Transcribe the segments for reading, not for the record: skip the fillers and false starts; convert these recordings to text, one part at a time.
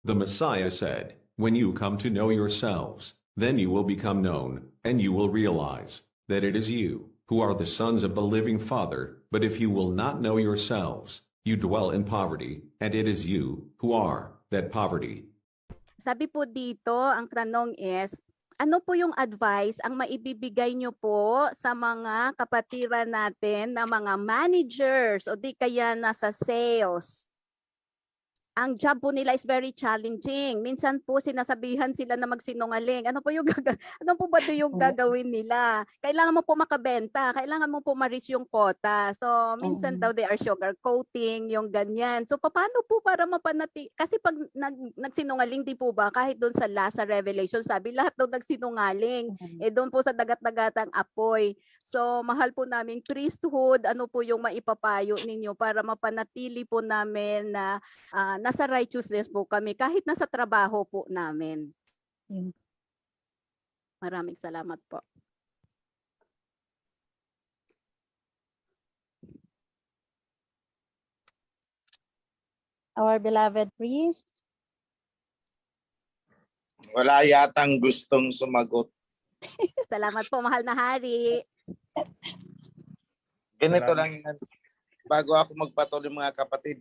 The Messiah said, "When you come to know yourselves, then you will become known, and you will realize that it is you who are the sons of the living Father. But if you will not know yourselves, you dwell in poverty, and it is you who are that poverty." Sabi po dito, ang tanong is, ano po yung advice ang maibibigay nyo po sa mga kapatiran natin na mga managers o di kaya nasa sales? Ang job po nila is very challenging. Minsan po sinasabihan sila na magsinungaling. Ano po yung ano po ba 'to yung gagawin nila? Kailangan mo po makabenta, kailangan mo po ma-reach yung quota. So minsan daw they are sugarcoating, yung ganyan. So paano po para kasi pag nagsinungaling di po ba kahit doon sa last sa Revelation sabi lahat daw nagsinungaling. Doon po sa dagat-dagatang apoy. So mahal po namin priesthood, ano po yung maipapayo ninyo para mapanatili po namin na nasa righteousness po kami kahit nasa trabaho po namin. Maraming salamat po. Our beloved priest. Wala yatang gustong sumagot. Salamat po, mahal na hari. Ganito lang yan. Bago ako magpatuloy mga kapatid,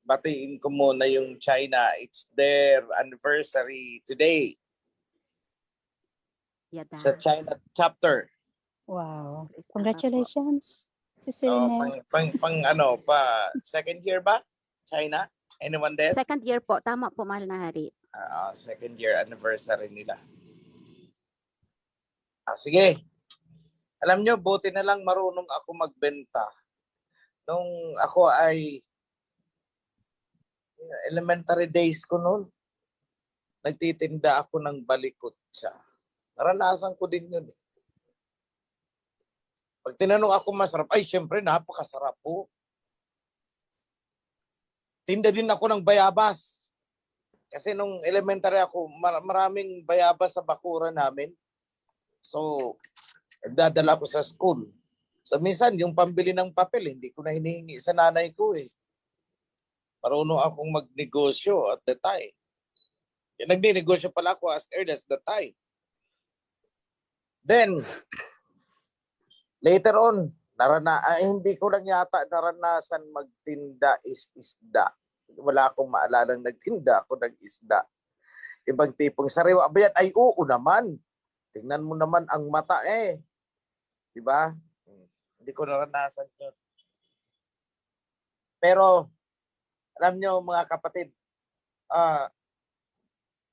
batiin ko muna yung China. It's their anniversary today. Yada. Sa China chapter. Wow. Congratulations, Sister Lynette. Second year ba? China? Anyone there? Second year po. Tama po, mahal na hari. Second year anniversary nila. Sige. Alam nyo, buti na lang marunong ako magbenta. Nung ako ay elementary days ko noon, nagtitinda ako ng balikot siya. Naranasan ko din yun. Pag tinanong ako masarap, ay syempre napakasarap po. Tinda din ako ng bayabas. Kasi nung elementary ako, maraming bayabas sa bakuran namin. So, nagdadala ko sa school. So minsan, yung pambili ng papel, hindi ko na hinihingi sa nanay ko eh. Marunong akong magnegosyo at the time. Nagninegosyo pala ako as early as the time. Then, later on, hindi ko lang yata naranasan magtinda isda. Wala akong maalalang nagtinda ako ng isda. Ibang tipong sariwa. Abayan, ay oo naman. Tingnan mo naman ang mata eh. Diba? Hindi ko naranasan yun. Pero, alam nyo mga kapatid,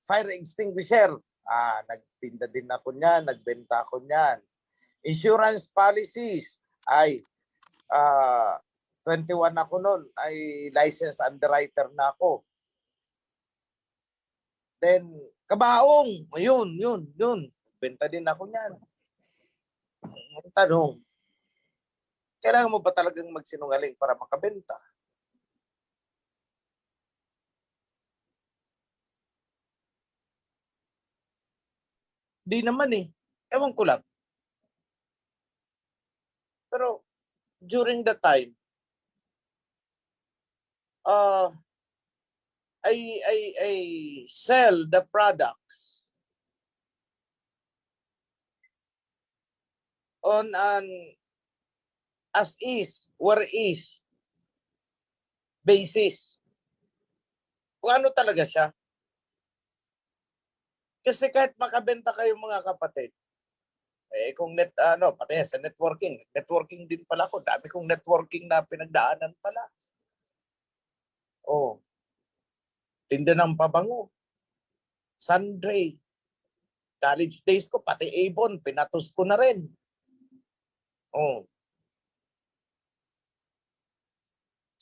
fire extinguisher, nagtinda din ako niyan, nagbenta ako niyan. Insurance policies, ay 21 ako noon, ay licensed underwriter na ako. Then, kabaong, yun. Benta din ako niyan. Ang tanong, kailangan mo ba talagang magsinungaling para makabenta? Di naman eh. Ewan ko lang. Pero during the time, I sell the products on an as is, where is basis. Kung ano talaga siya. Kasi kahit makabenta kayo mga kapatid, kung pati sa networking din pala ako. Dami kong networking na pinagdaanan pala. Tinda ng pabango. Sundry. College days ko, pati Avon, pinatos ko na rin.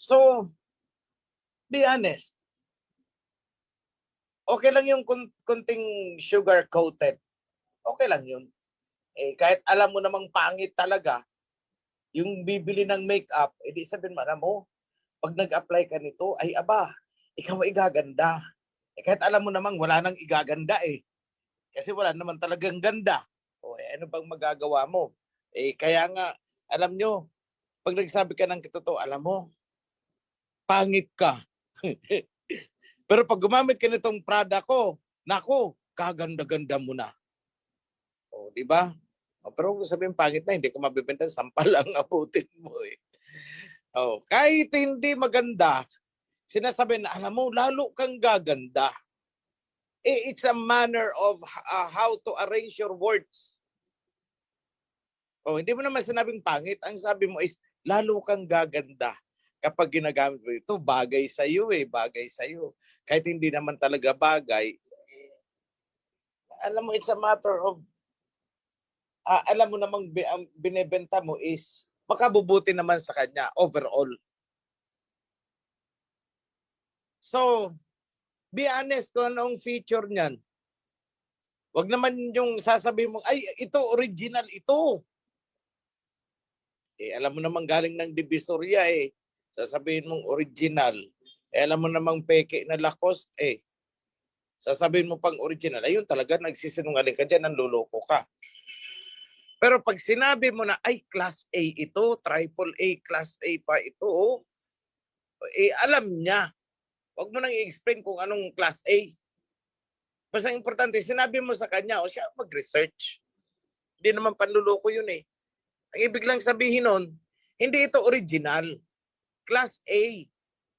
So, be honest. Okay lang yung kunting sugar-coated. Okay lang yun. Kahit alam mo namang pangit talaga, yung bibili ng makeup, edi sabihin mo, pag nag-apply ka nito, ay aba, ikaw ay igaganda. Kahit alam mo namang wala nang igaganda eh. Kasi wala naman talagang ganda. Ano bang magagawa mo? Kaya nga, alam nyo, pag nagsabi ka ng totoo, alam mo, pangit ka. Pero pag gumamit ka nitong product ko, nako, kaganda-ganda mo na. O, di ba? O, pero kung sabihin pangit na, hindi ko mabibenta, sampal ang abutin mo eh. O, kahit hindi maganda, sinasabi na, alam mo, lalo kang gaganda. Eh, it's a manner of how to arrange your words. O, hindi mo naman sinabing pangit. Ang sabi mo is, lalo kang gaganda. Kapag ginagamit mo ito, bagay sa iyo eh, bagay sa iyo. Kahit hindi naman talaga bagay, alam mo, it's a matter of, alam mo namang ang binebenta mo is makabubuti naman sa kanya overall. So, be honest kung anong feature niyan. Wag naman yung sasabihin mo, ay, ito, original ito. Eh, alam mo namang galing ng Divisoria eh. Sasabihin mong original. Eh, alam mo namang peke na Lacoste eh. Sasabihin mo pang original. Ayun talaga, nagsisinungaling ka dyan, nanluloko ka. Pero pag sinabi mo na, ay, class A ito, triple A, class A pa ito, oh, eh, alam niya. Huwag mo nang i-explain kung anong class A. Basta importante, sinabi mo sa kanya, o siya mag-research. Hindi naman panluloko yun eh. Ang ibig lang sabihin nun, hindi ito original. Class A.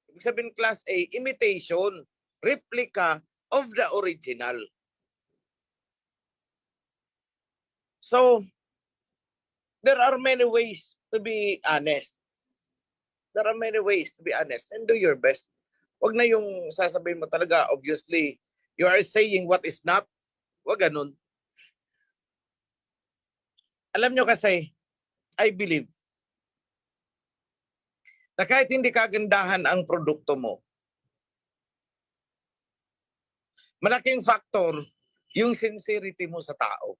Ibig sabihin class A, imitation, replica of the original. So, there are many ways to be honest. There are many ways to be honest and do your best. Wag na yung sasabihin mo talaga, obviously, you are saying what is not. Wag ganun. Alam nyo kasi, I believe, na kahit hindi kagandahan ang produkto mo, malaking factor yung sincerity mo sa tao.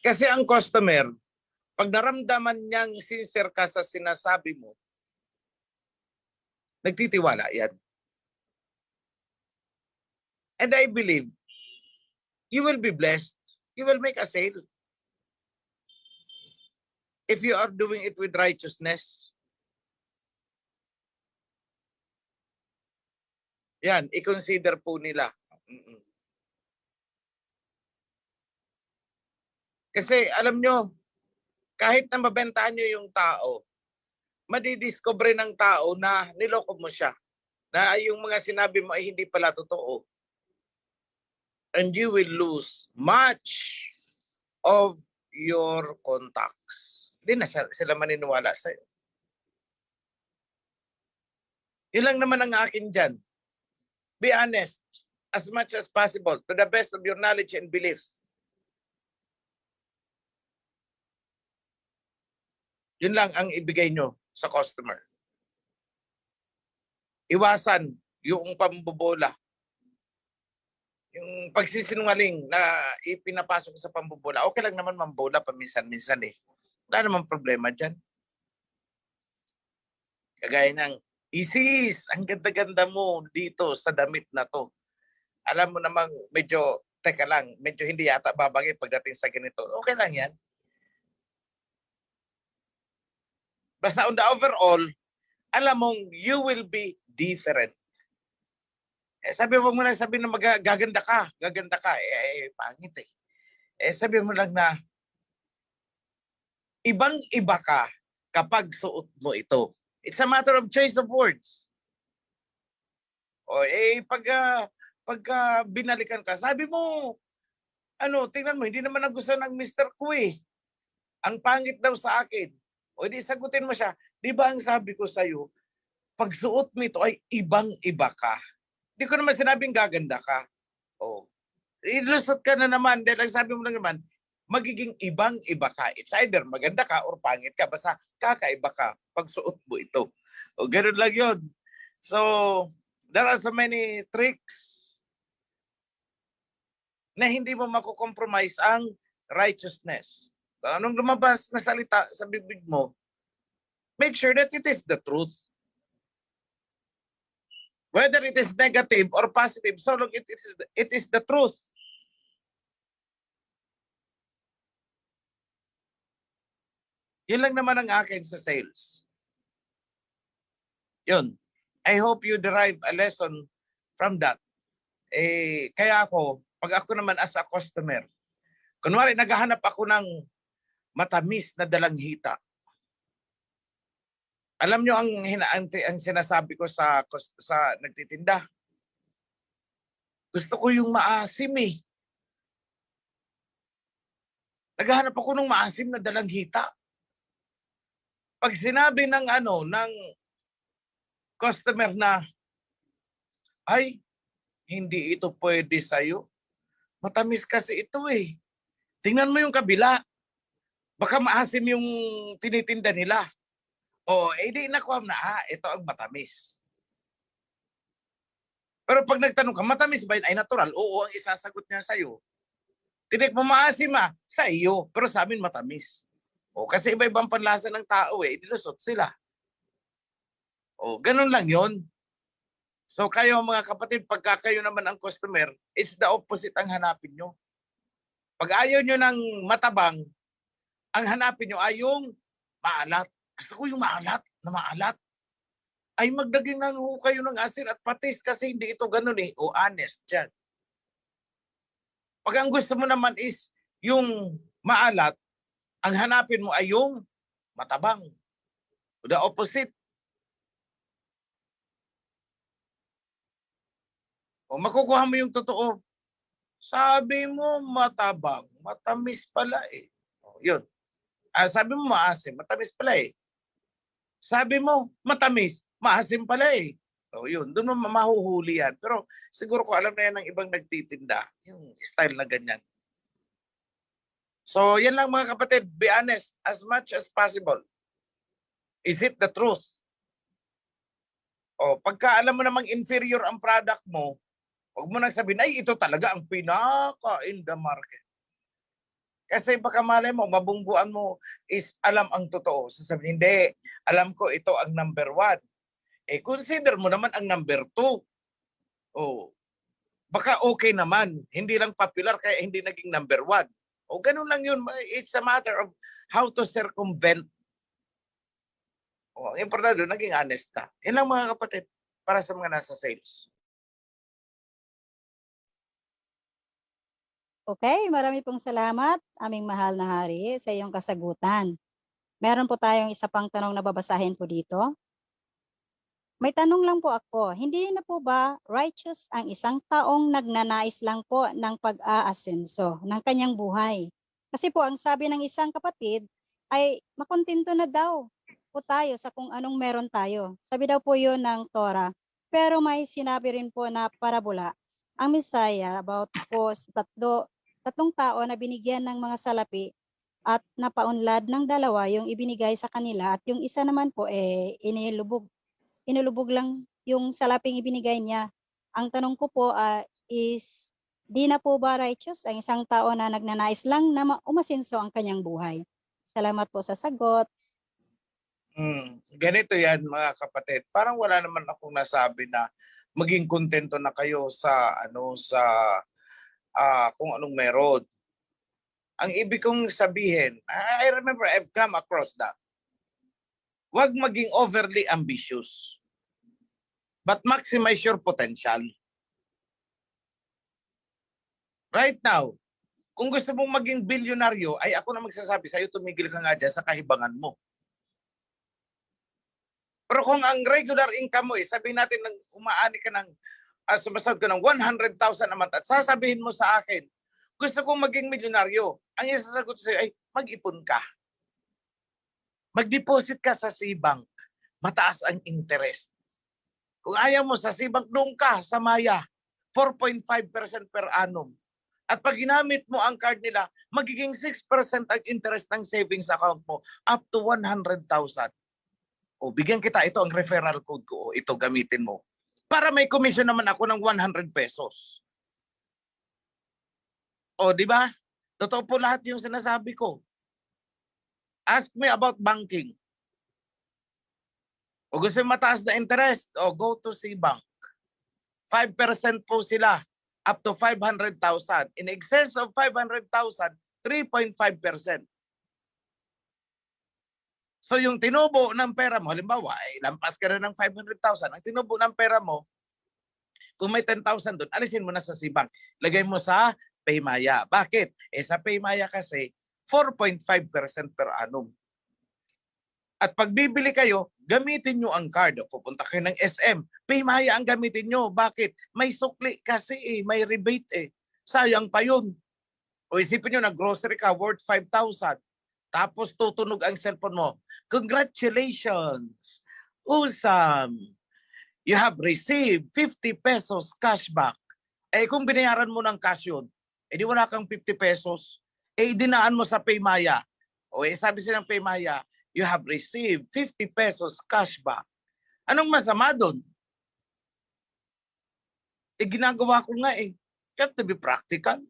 Kasi ang customer, pag naramdaman niyang sincere ka sa sinasabi mo, nagtitiwala yan. And I believe, you will be blessed. You will make a sale. If you are doing it with righteousness. Yan, i-consider po nila. Kasi alam nyo, kahit na mabentahan nyo yung tao, madidiscover ng tao na niloko mo siya. Na yung mga sinabi mo ay hindi pala totoo. And you will lose much of your contacts. Hindi na sila maniniwala sa'yo. Yun lang naman ang akin dyan. Be honest as much as possible to the best of your knowledge and belief. Yun lang ang ibigay nyo sa customer. Iwasan yung pambobola. Yung pagsisinungaling na ipinapasok sa pambobola. Okay lang naman mambola paminsan-minsan eh. Wala namang problema dyan. Kagaya ng, Isis, ang ganda-ganda mo dito sa damit na to. Alam mo namang medyo, teka lang, medyo hindi yata babagay pagdating sa ganito. Okay lang yan. Basta on the overall, alam mong you will be different. Eh, sabi mo na sabi na gaganda ka, pangit eh. Eh, sabi mo lang na ibang-iba ka kapag suot mo ito. It's a matter of choice of words. O eh, pagka binalikan ka, sabi mo, tingnan mo, hindi naman nagustuhan ng Mr. Ko eh. Ang pangit daw sa akin. O di sagutin mo siya, di ba ang sabi ko sa'yo, pag suot mo ito ay ibang-iba ka. Di ko naman sinabing gaganda ka. O, ilusot ka na naman, dahil ang sabi mo lang naman, magiging ibang-iba ka. It's either maganda ka or pangit ka, basta kakaiba ka pag suot mo ito. O, ganoon lang yun. So, there are so many tricks na hindi mo makukompromise ang righteousness. Anong lumabas na salita sa bibig mo, make sure that it is the truth. Whether it is negative or positive, so long it is the truth. Yun lang naman ang akin sa sales. Yun. I hope you derive a lesson from that. Kaya pag ako naman as a customer, kunwari naghahanap ako ng matamis na dalanghita. Alam nyo ang sinasabi ko sa nagtitinda. Gusto ko yung maasim eh. Naghahanap ako ng maasim na dalanghita. Pag sinabi ng customer na, ay, hindi ito pwede sa'yo. Matamis kasi ito eh. Tingnan mo yung kabila. Baka maasim yung tinitinda nila. Di nakuha na, ito ang matamis. Pero pag nagtanong ka, matamis ba yun? Ay, natural. Oo, ang isasagot niya sa'yo. Tinik mo maasim sa iyo. Pero sa amin matamis. Kasi iba-ibang panlasa ng tao nilusot sila. Ganun lang yon. So kayo mga kapatid, pagka kayo naman ang customer, it's the opposite ang hanapin nyo. Pag ayaw nyo ng matabang, ang hanapin nyo ay yung maalat. Gusto ko yung maalat na maalat. Ay magdaging lang kayo ng asin at patis kasi hindi ito ganun eh. Honest dyan. Pag ang gusto mo naman is yung maalat, ang hanapin mo ay yung matabang. The opposite. Makukuha mo yung totoo. Sabi mo matabang, matamis pala eh. Yun. Sabi mo maasim, matamis pala eh. Sabi mo matamis, maasim pala eh. Yun, doon mo mahuhuli yan. Pero siguro ko alam na yan ng ibang nagtitinda. Yung style na ganyan. So, yan lang mga kapatid. Be honest as much as possible. Is it the truth? Pagka alam mo namang inferior ang product mo, huwag mo nang sabihin, ay, ito talaga ang pinaka in the market. Kasi baka malay mo, mabungguan mo is alam ang totoo. Sasabihin, hindi, alam ko ito ang number 1. Consider mo naman ang number 2. Baka okay naman. Hindi lang popular kaya hindi naging number 1. Ganun lang yun. It's a matter of how to circumvent. Ang importante, naging honest ka. Yan lang mga kapatid para sa mga nasa sales. Okay, marami pong salamat, aming mahal na hari, sa iyong kasagutan. Meron po tayong isa pang tanong na babasahin po dito. May tanong lang po ako, hindi na po ba righteous ang isang taong nagnanais lang po ng pag-aasenso ng kanyang buhay? Kasi po ang sabi ng isang kapatid ay makontento na daw po tayo sa kung anong meron tayo. Sabi daw po yun ng Torah. Pero may sinabi rin po na parabola ang Messiah about po sa tatlong tao na binigyan ng mga salapi at napaunlad ng 2 yung ibinigay sa kanila at yung isa naman po inilubog lang yung salaping ibinigay niya. Ang tanong ko po is, di na po ba righteous ang isang tao na nagnanais lang na umasenso ang kanyang buhay? Salamat po sa sagot. Ganito yan mga kapatid. Parang wala naman akong nasabi na maging kontento na kayo sa kung anong meron. Ang ibig kong sabihin, I remember I've come across that. Huwag maging overly ambitious. But maximize your potential. Right now, kung gusto mong maging bilyonaryo, ay ako na magsasabi sa'yo, tumigil ka nga dyan sa kahibangan mo. Pero kung ang regular income mo, sabihin natin umaani ka ng sumasahod ka ng 100,000 a month at sasabihin mo sa akin, gusto kong maging milyonaryo. Ang isasagot sa'yo ay mag-ipon ka. Mag-deposit ka sa Cbank. Mataas ang interest. Kung ayaw mo sa Cbank, doon ka sa Maya. 4.5% per annum. At pag ginamit mo ang card nila, magiging 6% ang interest ng savings account mo up to 100,000. Bigyan kita, ito ang referral code ko. Ito, gamitin mo. Para may commission naman ako ng 100 pesos. Di ba? Totoo po lahat yung sinasabi ko. Ask me about banking. Gusto mo mataas na interest, go to Cbank. 5% po sila, up to 500,000. In excess of 500,000, 3.5%. So yung tinubo ng pera mo, halimbawa, lampas ka na ng 500,000. Ang tinubo ng pera mo, kung may 10,000 doon, alisin mo na sa Cbank. Lagay mo sa Paymaya. Bakit? Sa Paymaya kasi, 4.5% per annum. At pag bibili kayo, gamitin nyo ang card. Pupunta kayo ng SM. Paymaya ang gamitin nyo. Bakit? May sukli kasi may rebate Sayang pa yun. O isipin nyo, nag-grocery ka worth 5,000. Tapos tutunog ang cellphone mo. Congratulations! Usam! You have received 50 pesos cashback. Kung binayaran mo ng cash yun, di wala kang 50 pesos. Dinaan mo sa Paymaya. O sabi siya ng Paymaya, you have received 50 pesos cashback. Anong masama doon? Ginagawa ko nga You have to be practical.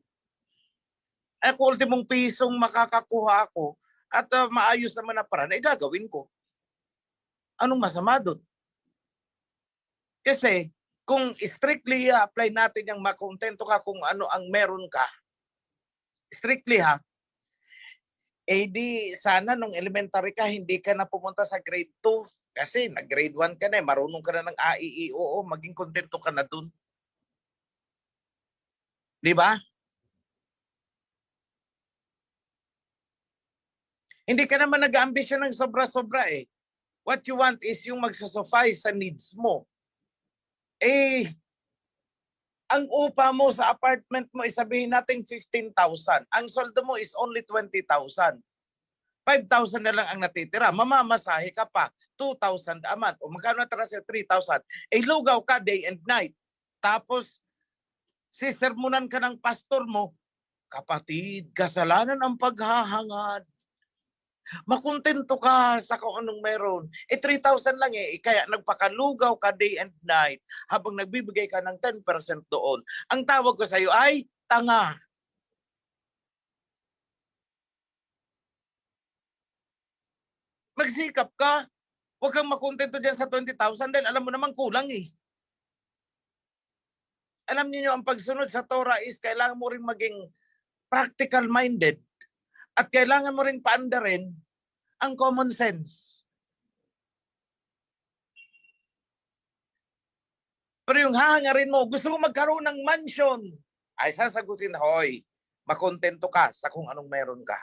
Kung ultimong pisong makakakuha ako at maayos naman na paraan, gagawin ko. Anong masama doon? Kasi kung strictly apply natin yung makontento ka kung ano ang meron ka, strictly di sana nung elementary ka, hindi ka na pumunta sa grade 2. Kasi nag-grade 1 ka na marunong ka na ng AIEOO, maging kontento ka na dun. Di ba? Hindi ka naman nag-ambisyon ng sobra-sobra What you want is yung magsasuffice sa needs mo. Ang upa mo sa apartment mo, sabihin natin 15,000. Ang sweldo mo is only 20,000. 5,000 na lang ang natitira. Mamamasahe ka pa. 2,000 a month. O magkano natira sa 3,000? Lugaw ka day and night. Tapos, sisermonan ka ng pastor mo, kapatid, kasalanan ang paghahangad. Makontento ka sa kung anong meron. 3,000 lang kaya nagpakalugaw ka day and night habang nagbibigay ka ng 10% doon. Ang tawag ko sa iyo ay tanga. Magsikap ka. Huwag kang makontento dyan sa 20,000 dahil alam mo naman kulang Alam niyo ang pagsunod sa Torah is kailangan mo rin maging practical-minded at kailangan mo rin paandarin ang common sense. Pero yung hahangarin mo, gusto mo magkaroon ng mansion, ay sasagutin, hoy, makontento ka sa kung anong meron ka.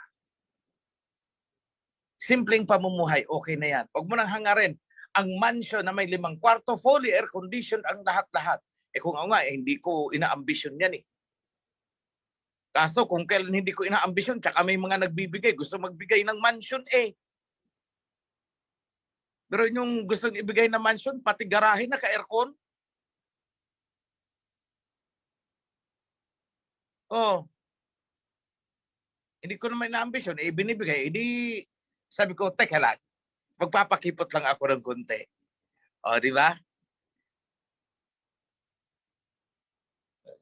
Simpleng pamumuhay, okay na yan. Huwag mo nang hangarin ang mansion na may 5 kwarto, fully air-conditioned ang lahat-lahat. Kung ako nga, hindi ko ina-ambisyon yan Kaso kung kailan hindi ko ina-ambisyon, tsaka may mga nagbibigay, gusto magbigay ng mansion Pero yung gusto ibigay na mansion, pati garahe na ka-aircon. Hindi ko naman ina-ambisyon, binibigay. Sabi ko, teka lang, magpapakipot lang ako ng konti. Di ba?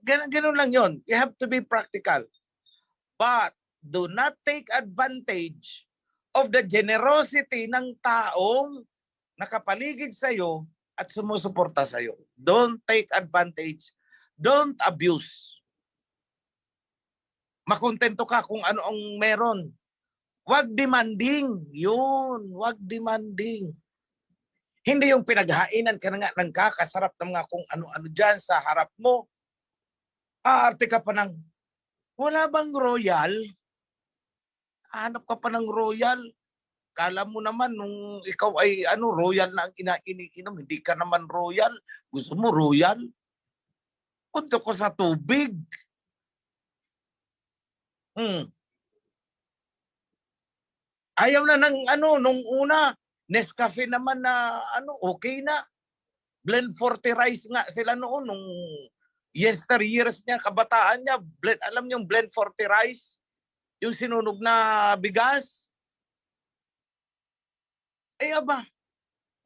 Ganun lang yon. You have to be practical. But do not take advantage of the generosity ng taong nakapaligid sa iyo at sumusuporta sa iyo. Don't take advantage. Don't abuse. Makontento ka kung ano ang meron. Huwag demanding. Yun, huwag demanding. Hindi yung pinaghainan ka na nga ng kakasarap ng mga kung ano-ano dyan sa harap mo. Aarte ka pa ng, wala bang royal? Hanap ka pa ng royal. Kala mo naman nung ikaw ay royal na ang iniinom, hindi ka naman royal. Gusto mo royal? Punta ko sa tubig. Ayaw na ng nung una, Nescafe naman na okay na. Blend 40 rice nga sila noon nung years niya, kabataan niya, alam niyo yung blend 40 rice? Yung sinunog na bigas? Aba,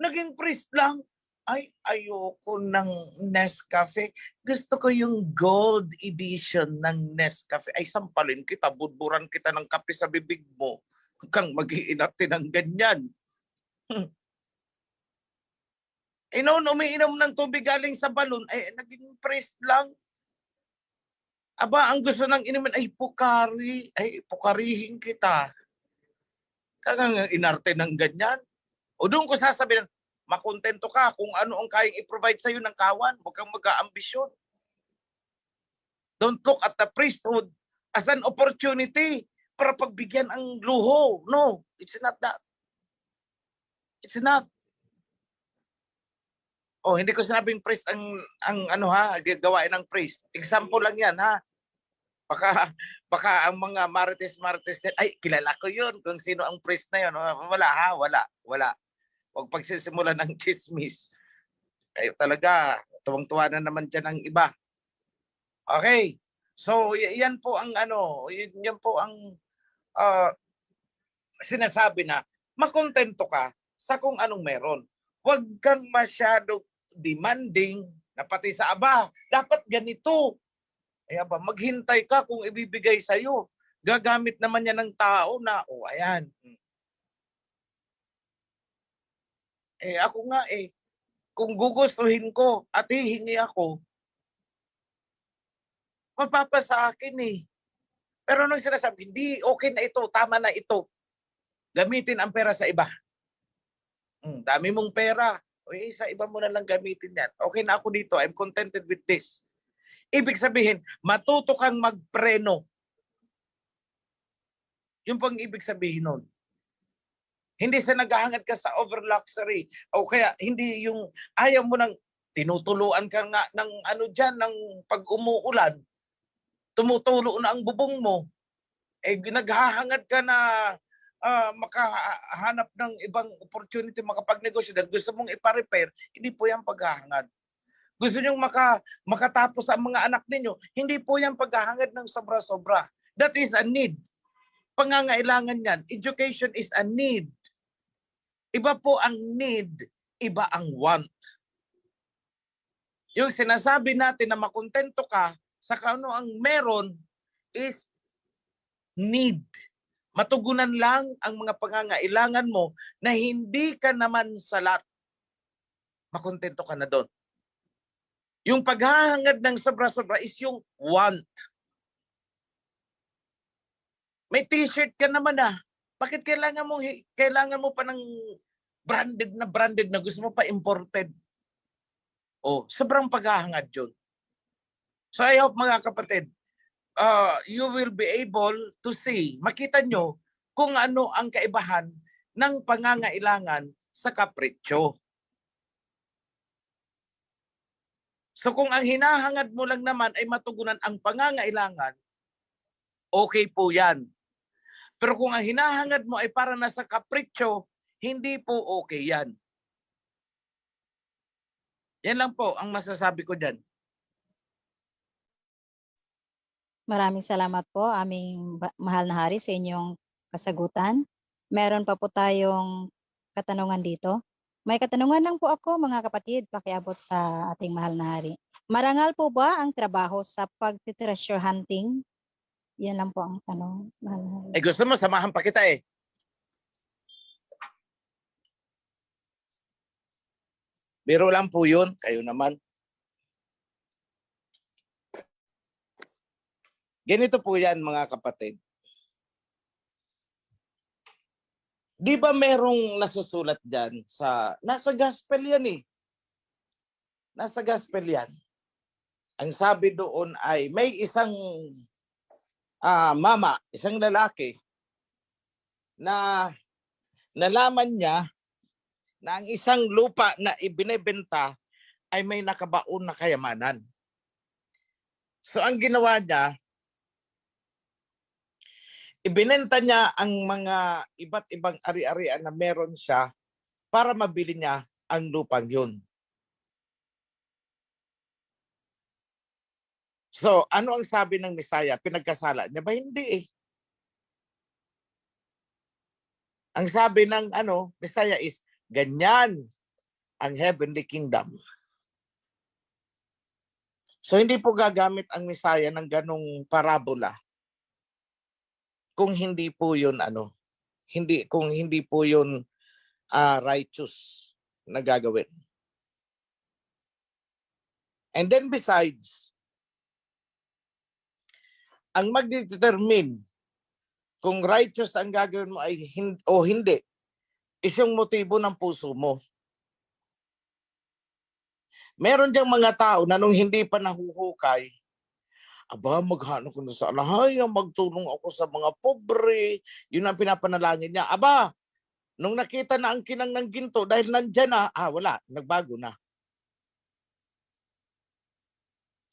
naging priest lang. Ay, ayoko ng Nescafe. Gusto ko yung gold edition ng Nescafe. Ay, sampalin kita, budburan kita ng kape sa bibig mo. Huwag kang mag-iinarte ng ganyan. Noon umiinom ng tubig galing sa balon, naging priest lang. Aba, ang gusto ng inumin ay pukari. Ay, pukarihin kita. Kaya inarte ng ganyan. O doon ko sasabihin, makontento ka kung ano ang kayang i-provide sa'yo ng kawan. Huwag kang mag-aambisyon. Don't look at the priesthood as an opportunity para pagbigyan ang luho. No, it's not that. It's not. Oh, hindi ko sinabing priest ang ano ha, gawain ng priest. Example lang 'yan ha. Baka ang mga marites ay kilala ko 'yun kung sino ang priest na 'yon. Wala ha, wala. Huwag pagsisimulan ng chismis. Kayo talaga, tuwang-tuwa na naman diyan ang iba. Okay. So, yan po ang ano, yan po ang sinasabi na makontento ka sa kung anong meron. Huwag kang masyado demanding na pati sa aba, dapat ganito. Ay aba, maghintay ka kung ibibigay sa'yo. Gagamit naman yan ng tao na, ayan. Ako nga kung gugustuhin ko at hihingi ako, mapapasa akin Pero nung sinasabi, hindi okay na ito, tama na ito. Gamitin ang pera sa iba. Dami mong pera. Sa iba mo na lang gamitin yan. Okay na ako dito. I'm contented with this. Ibig sabihin, matuto kang magpreno. Yun po ang ibig sabihin nun. Hindi sa naghahangad ka sa over luxury. O kaya hindi yung ayaw mo nang tinutuluan ka nga ng ano dyan, ng pag umuulan. Tumutulo na ang bubong mo. Naghahangad ka na makahanap ng ibang opportunity, makapagnegosyo dahil gusto mong ipa-repair, hindi po yan paghahangad. Gusto nyo makatapos ang mga anak ninyo, hindi po yan paghahangad ng sobra-sobra. That is a need. Pangangailangan yan. Education is a need. Iba po ang need, iba ang want. Yung sinasabi natin na makontento ka sa kung ano ang meron is need. Matugunan lang ang mga pangangailangan mo na hindi ka naman salat. Makontento ka na doon. Yung paghahangad ng sobra-sobra is yung want. May t-shirt ka naman Bakit kailangan mo pa ng branded na gusto mo pa imported? Sobrang paghahangad yun. So I hope mga kapatid, you will be able to see, makita nyo kung ano ang kaibahan ng pangangailangan sa kapritsyo. So kung ang hinahangad mo lang naman ay matugunan ang pangangailangan, okay po yan. Pero kung ang hinahangad mo ay para nasa kapritsyo, hindi po okay yan. Yan lang po ang masasabi ko dyan. Maraming salamat po, aming mahal na hari, sa inyong kasagutan. Meron pa po tayong katanungan dito. May katanungan lang po ako, mga kapatid, pakiabot sa ating mahal na hari. Marangal po ba ang trabaho sa pag-treasure hunting? Yan lang po ang tanong, mahal na hari. Gusto mo, samahan pa kita Biro lang po yun, kayo naman. Ganito po yan mga kapatid. Di ba merong nasusulat dyan nasa gospel yan Nasa gospel yan. Ang sabi doon ay may isang mama, isang lalaki na nalaman niya na ang isang lupa na ibinebenta ay may nakabaon na kayamanan. So ang ginawa niya, ibinenta niya ang mga iba't ibang ari-arian na meron siya para mabili niya ang lupang yun. So, ano ang sabi ng Misaya? Pinagkasala niya ba? Hindi Ang sabi ng Misaya is, ganyan ang heavenly kingdom. So, hindi po gagamit ang Misaya ng ganong parabola kung hindi po yun kung hindi po yun righteous na gagawin. And then besides, ang magdedetermine kung righteous ang gagawin mo ay o hindi, is yung motibo ng puso mo. Meron diyang mga tao na nung hindi pa nahuhukay, aba, maghanap ko na sa alahaya, magtulong ako sa mga pobre. Yun ang pinapanalangin niya. Aba, nung nakita na ang kinang ng ginto, dahil nandyan na, wala, nagbago na.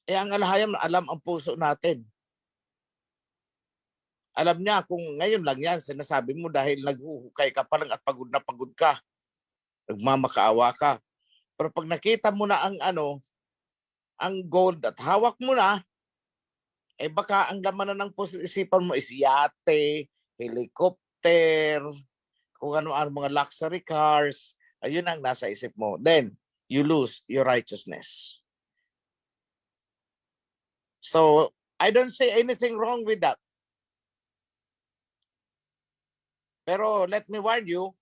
Ang alahayam, alam ang puso natin. Alam niya kung ngayon lang yan, sinasabi mo dahil naghuhukay ka pa lang at pagod na pagod ka. Nagmamakaawa ka. Pero pag nakita mo na ang gold at hawak mo na, baka ang laman na ng isipan mo is yate, helicopter, kung ano ang mga luxury cars, ayun ang nasa isip mo. Then, you lose your righteousness. So, I don't say anything wrong with that. Pero let me warn you,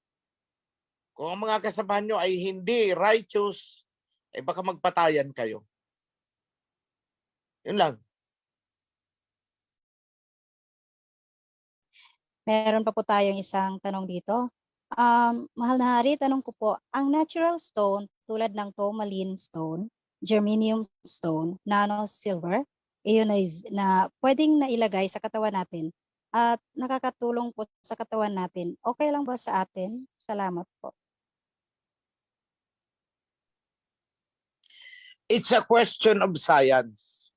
kung ang mga kasamahan nyo ay hindi righteous, baka magpatayan kayo. Yun lang. Meron pa po tayong isang tanong dito. Mahal na hari, tanong ko po, ang natural stone tulad ng tourmaline stone, germanium stone, nano silver, iyon na pwedeng nailagay sa katawan natin at nakakatulong po sa katawan natin. Okay lang ba sa atin? Salamat po. It's a question of science.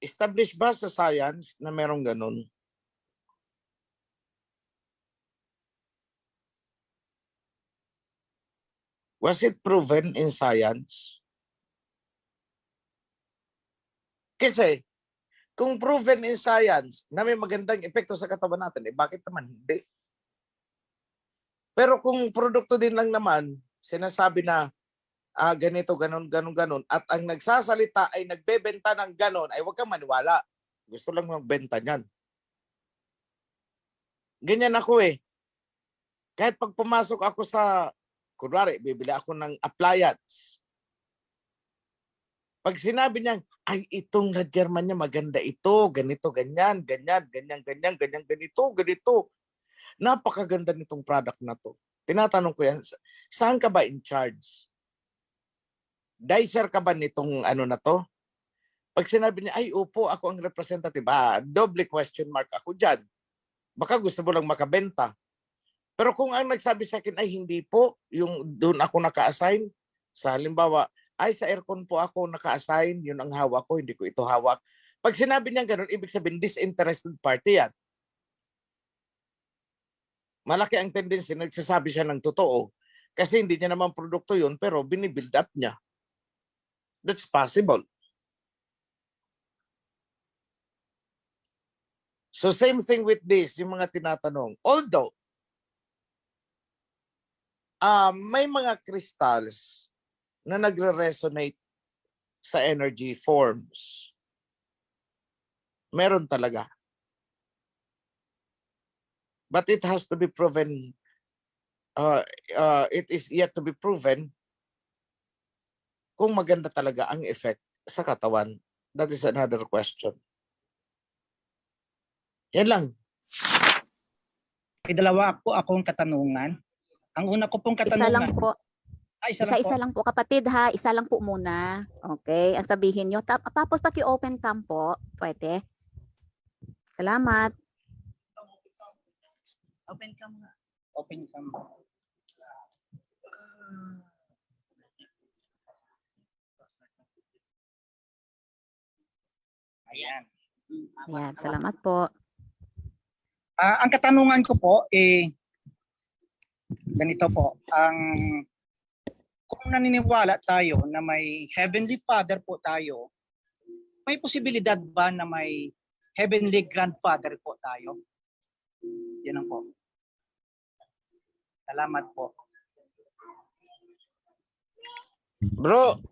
Established ba sa science na merong ganun? Was it proven in science? Kasi, kung proven in science na may magandang epekto sa katawan natin, bakit naman hindi? Pero kung produkto din lang naman, sinasabi na ganito, ganon, at ang nagsasalita ay nagbebenta ng ganon, ay huwag kang maniwala. Gusto lang magbenta niyan. Ganyan ako eh. Kahit pag pumasok ako sa, kunwari, bibili ako ng appliance. Pag sinabi niya, ay itong na German niya maganda ito, ganito, ganyan, ganito. Napakaganda nitong product na to. Tinatanong ko yan, saan ka ba in charge? Dicer ka ba nitong na to? Pag sinabi niya, ay upo, ako ang representative, double question mark ako dyan. Baka gusto mo lang makabenta. Pero kung ang nagsabi sa akin ay hindi po, yung doon ako naka-assign, sa halimbawa, ay sa aircon po ako naka-assign, yun ang hawak ko, hindi ko ito hawak. Pag sinabi niya ganun, ibig sabihin disinterested party yan. Malaki ang tendency, nagsasabi siya ng totoo, kasi hindi niya naman produkto yun, pero binibuild up niya. That's possible. So same thing with this, yung mga tinatanong. Although, may mga crystals na nagre-resonate sa energy forms. Meron talaga. But it has to be proven, it is yet to be proven kung maganda talaga ang effect sa katawan. That is another question. Yan lang. May dalawa po akong katanungan. Ang una ko pong katanungan. Isa lang po. Isa lang po kapatid ha, isa lang po muna. Okay, ang sabihin nyo. Tapos paki-open cam po, pwede. Salamat. Open cam nga. Open cam. Ayan. Ayan, salamat po. Ang katanungan ko po ganito po. Kung naniniwala tayo na may Heavenly Father po tayo, may posibilidad ba na may Heavenly Grandfather po tayo? Yan ang po. Salamat po. Bro,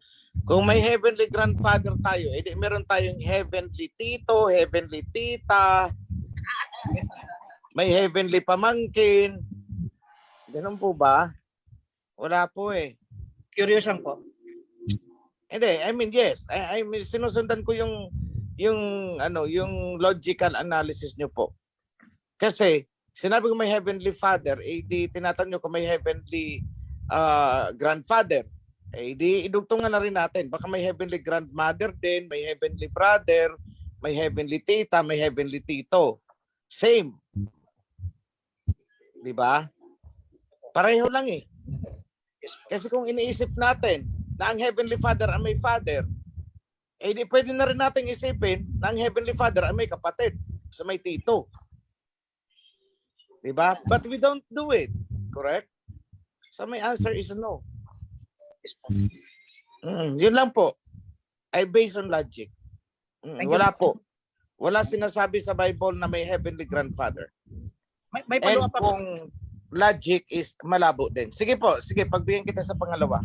kung may Heavenly Grandfather tayo, edi meron tayong Heavenly Tito, Heavenly Tita, may Heavenly Pamangkin. Ganun po ba? Wala po eh. Curious lang po. Hindi, I mean, yes. I mean, sinusundan ko yung yung logical analysis nyo po. Kasi sinabi ko may heavenly father, di tinatanong nyo kung may heavenly grandfather. Di idugtungan na rin natin. Baka may heavenly grandmother din, may heavenly brother, may heavenly tita, may heavenly tito. Same. Di ba? Pareho lang eh. Kasi kung iniisip natin na ang heavenly father ang may father, di pwede na rin natin isipin na ang heavenly father ang may kapatid, so may tito. Diba? But we don't do it. Correct? So my answer is no. Yun lang po. I based on logic. Wala po. Wala sinasabi sa Bible na may heavenly grandfather. May And follow-up ako. kung logic is malabo din. Sige po. Sige, pagbigyan kita sa pangalawa.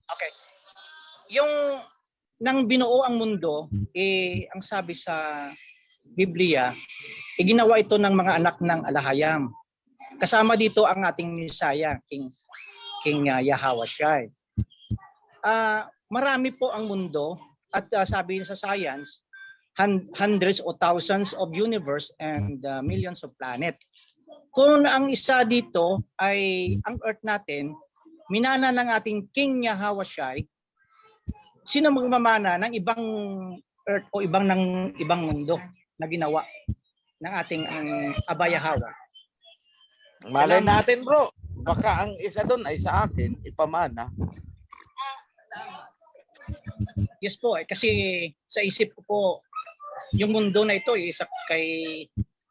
Okay. Yung nang binuo ang mundo, ang sabi sa Biblia, ginawa ito ng mga anak ng Alahayam. Kasama dito ang ating Messiah, King Yahawashai. Marami po ang mundo at sabi sa science, hundreds or thousands of universe and millions of planet. Kung ang isa dito ay ang Earth natin, minana ng ating King Yahawashai, sino magmamana ng ibang Earth o ibang mundo na ginawa ng ating Aba Yahweh? Malay natin bro. Baka ang isa doon ay sa akin, ipamana. Yes po, kasi sa isip ko po, yung mundo na ito isa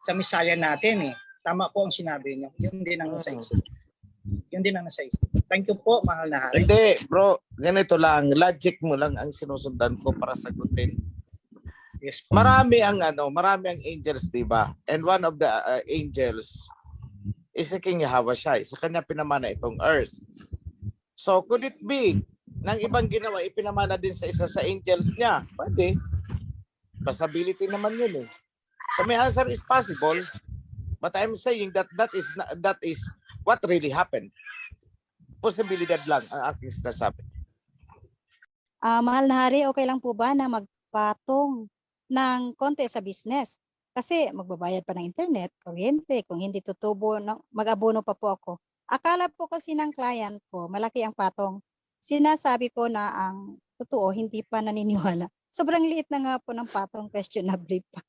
sa Messiah natin eh. Tama po ang sinabi niyo. Yun din ang nasa isip. Yun din ang nasa isip. Thank you po, mahal na hari. Hindi, bro. Ganito lang. Logic mo lang ang sinusundan ko para sagutin. Yes po. Marami ang angels, di ba? And one of the angels is the King Yahawashai. Sa kanya pinamana itong earth. So, could it be nang ibang ginawa, ipinamana din sa isa sa angels niya? Pwede. Possibility naman yun eh. So, my answer is possible. But I'm saying that is what really happened. Posibilidad lang ang aking sinasabi. Mahal na hari, okay lang po ba na magpatong ng konti sa business? Kasi magbabayad pa ng internet, kuryente, kung hindi tutubo, mag-abono pa po ako. Akala po kasi ng client ko, malaki ang patong. Sinasabi ko na ang totoo, hindi pa naniniwala. Sobrang liit na nga po ng patong, questionable pa.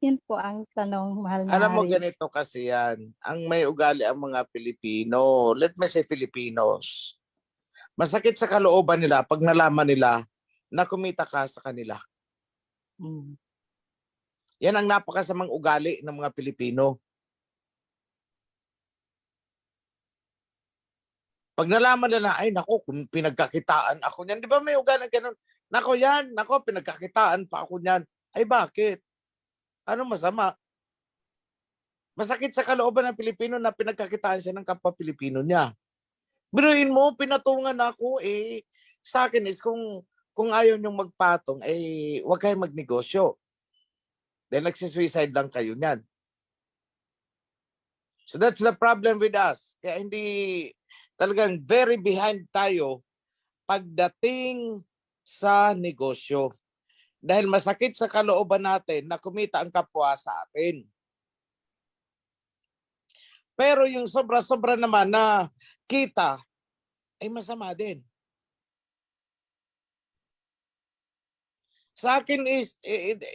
Yun po ang tanong, mahal na Alam mo, hari. ganito kasi yan. Ang may ugali ang mga Pilipino, let me say Filipinos, masakit sa kalooban nila pag nalaman nila na kumita ka sa kanila. Yan ang napakasamang ugali ng mga Pilipino. Pag nalaman nila, ay nako, kung pinagkakitaan ako niyan. Di ba may ugali na ganun? Nako yan, nako, pinagkakitaan pa ako niyan. Ay bakit? Ano masama? Masakit sa kalooban ng Pilipino na pinagkakitaan siya ng kapwa Pilipino niya. Biruin mo, pinatungan ako sa akin is kung ayaw niyong magpatong, huwag kayong magnegosyo. Then nagsisuicide lang kayo niyan. So that's the problem with us. Kaya hindi talagang very behind tayo pagdating sa negosyo. Dahil masakit sa kalooban natin na kumita ang kapwa sa atin. Pero yung sobra-sobra naman na kita, ay masama din. Sa akin is,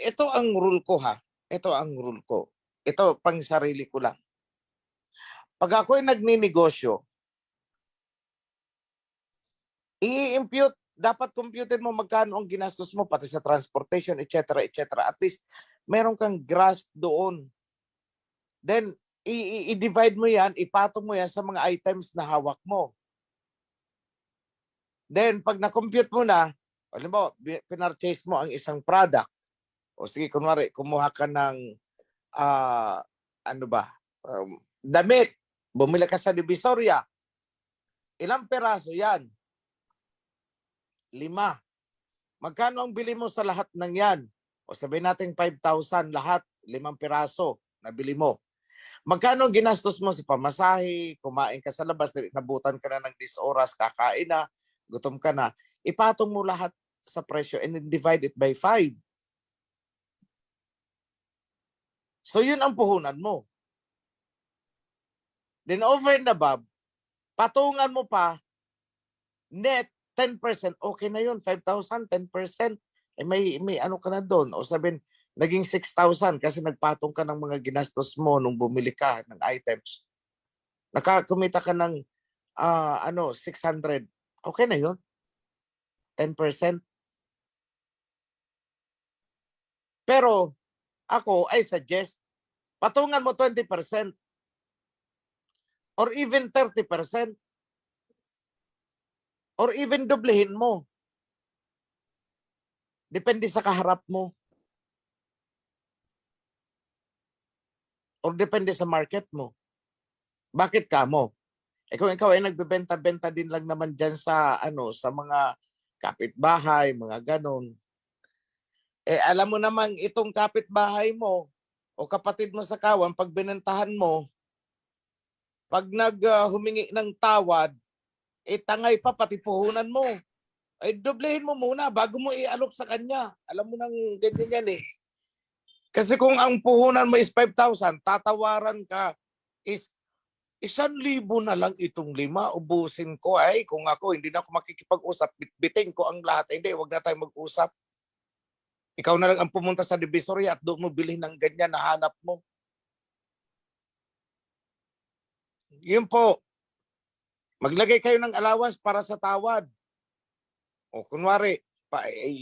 ito ang rule ko ha. Ito ang rule ko. Ito pang sarili ko lang. Pag ako'y nagninegosyo, i-impute, dapat computed mo magkano ang ginastos mo pati sa transportation, etc. etc. At least meron kang grasp doon. Then i-divide mo yan, ipatong mo yan sa mga items na hawak mo. Then pag na-compute mo na, alam mo, pinurchase mo ang isang product. O sige, kunwari, kumuha ka ng damit. Bumili ka sa Divisoria. Ilang peraso yan? 5. Magkano ang bili mo sa lahat ng yan? O sabihin natin 5,000 lahat, 5 piraso na bili mo. Magkano ang ginastos mo sa pamasahe, kumain ka sa labas, nabutan ka na ng 10 oras, kakain na, gutom ka na. Ipatong mo lahat sa presyo and divide it by 5. So yun ang puhunan mo. Then over and above, patungan mo pa, net 10%, okay na yun, 5,000, 10%. Eh may ano ka na doon. O sabihin, naging 6,000 kasi nagpatong ka ng mga ginastos mo nung bumili ka ng items. Nakakumita ka ng 600. Okay na yun. 10%. Pero ako, I suggest, patungan mo 20% or even 30% or even doblehin mo. Depende sa kaharap mo. Or depende sa market mo. Bakit ka mo? Kung ikaw ay nagbebenta-benta din lang naman dyan sa sa mga kapitbahay, mga ganon. Alam mo namang itong kapitbahay mo o kapatid mo sa kawan, pag binentahan mo, pag humingi ng tawad, tangay pa pati puhunan mo. Doblehin mo muna bago mo ialok sa kanya. Alam mo nang ganyan yan eh. Kasi kung ang puhunan mo is 5,000, tatawaran ka is 1,000 na lang itong 5, ubusin ko. Ay, kung ako, hindi na ako makikipag-usap, bitbiting ko ang lahat. Hindi, wag na tayo mag-usap. Ikaw na lang ang pumunta sa Divisoria at doon mo bilhin ng ganyan na hanap mo. Yun po. Maglagay kayo ng allowance para sa tawad. O kunwari,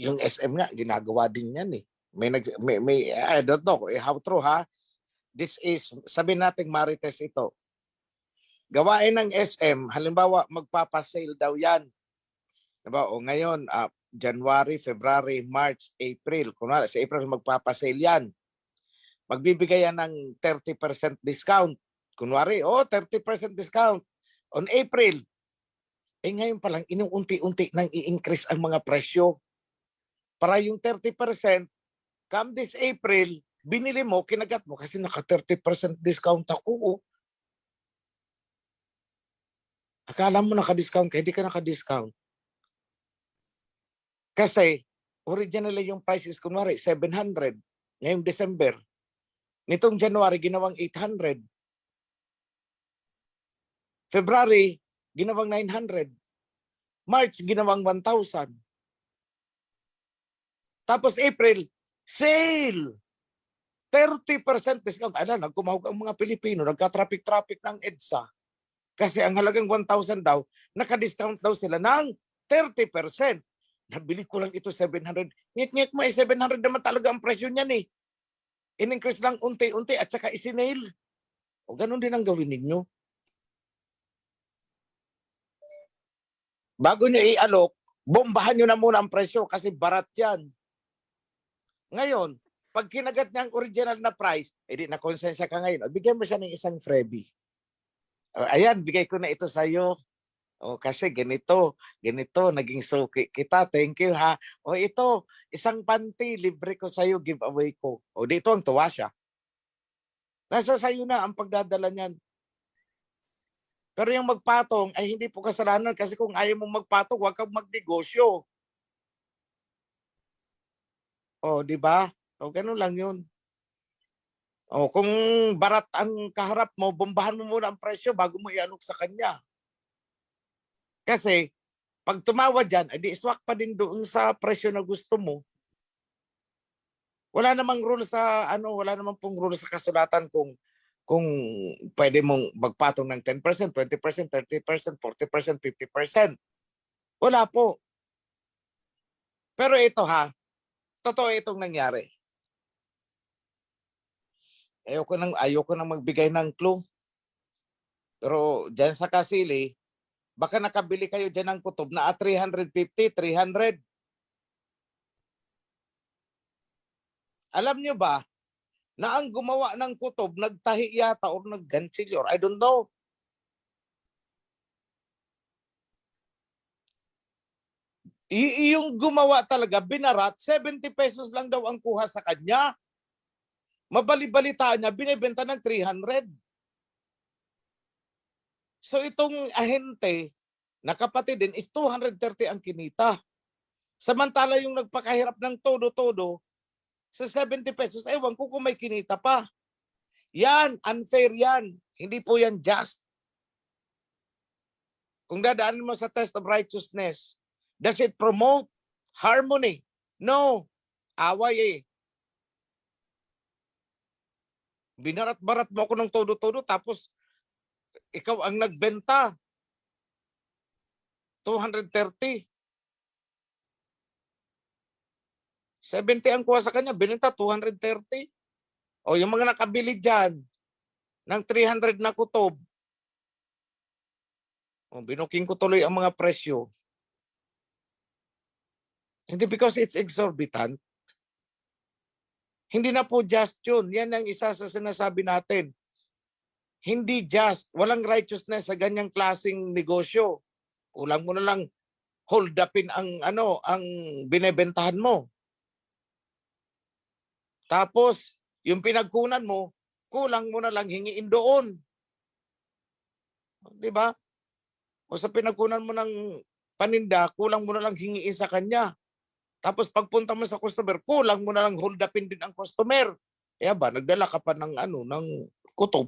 yung SM nga, ginagawa din yan eh. May I don't know how true ha. This is, sabihin natin Marites ito. Gawain ng SM, halimbawa magpapasale daw yan. Diba? O ngayon, January, February, March, April. Kunwari, sa April magpapasale yan. Magbibigay yan ng 30% discount. Kunwari, 30% discount. On April, ngayon pa lang, inuunti-unti nang i-increase ang mga presyo. Para yung 30%, come this April, binili mo, kinagat mo kasi naka 30% discount ako. Akala mo naka-discount ka, hindi ka naka-discount. Kasi originally yung price is kunwari 700 ngayong December. Nitong January, ginawang 800. February, ginawang 900. March, ginawang 1,000. Tapos April, sale! 30% discount. Nagkumahog ang mga Pilipino, nagka-traffic ng EDSA. Kasi ang halagang 1,000 daw, naka-discount daw sila ng 30%. Nabili ko lang ito 700. Ngik-ngik mo 700 naman talaga ang presyo niyan eh. In-increase lang unti-unti at saka isinail. O ganun din ang gawin ninyo. Bago nyo i-alok, bombahan nyo na muna ang presyo kasi barat yan. Ngayon, pag kinagat niya ang original na price, edi na konsensya ka ngayon. Bigyan mo siya ng isang freebie. Ayan, bigay ko na ito sa iyo. Kasi ganito, naging suki kita. Thank you ha. Ito, isang panty, libre ko sa iyo, giveaway ko. Dito ang tuwa siya. Nasa sayo na ang pagdadala niyan. Pero yung magpatong ay hindi po kasalanan kasi kung ayaw mong magpatong, huwag kang magnegosyo. Di ba? Ganun lang yun. Kung barat ang kaharap mo, bombahan mo muna ang presyo bago mo ialok sa kanya. Kasi pag tumawad yan, edi swak pa din doon sa presyo na gusto mo. Wala namang rule sa wala namang pong rule sa kasulatan kung pwede mong magpatong ng 10%, 20%, 30%, 40%, 50%. Wala po. Pero ito ha, totoo itong nangyari. Ayoko nang magbigay ng clue. Pero dyan sa Kasili, baka nakabili kayo dyan ng kutob na 350, 300. Alam nyo ba na ang gumawa ng kutob nagtahi yata or naggansilyor? I don't know. Yung gumawa talaga, binarat, 70 pesos lang daw ang kuha sa kanya. Mabali-balitaan niya, binibenta ng 300. So itong ahente na kapatid din is 230 ang kinita. Samantala yung nagpakahirap ng todo-todo sa 70 pesos, ewan ko kung may kinita pa. Yan, unfair yan. Hindi po yan just. Kung dadaanin mo sa test of righteousness, does it promote harmony? No. Away eh. Binarat-barat mo ako ng todo-todo tapos ikaw ang nagbenta. 230. 70 ang kuha sa kanya, binenta 230. O yung mga nakabili dyan ng 300 na kutob, o, binuking ko tuloy ang mga presyo. Hindi because it's exorbitant. Hindi na po just yun. Yan ang isa sa sinasabi natin. Hindi just, walang righteousness sa ganyang klaseng negosyo. Kulang mo na lang hold upin ang ang binebentahan mo. Tapos, yung pinagkunan mo, kulang mo na lang hingiin doon. Di ba? O sa pinagkunan mo ng paninda, kulang mo na lang hingiin sa kanya. Tapos pagpunta mo sa customer, kulang mo na lang hold upin din ang customer. Kaya ba, nagdala ka pa ng ng kutob.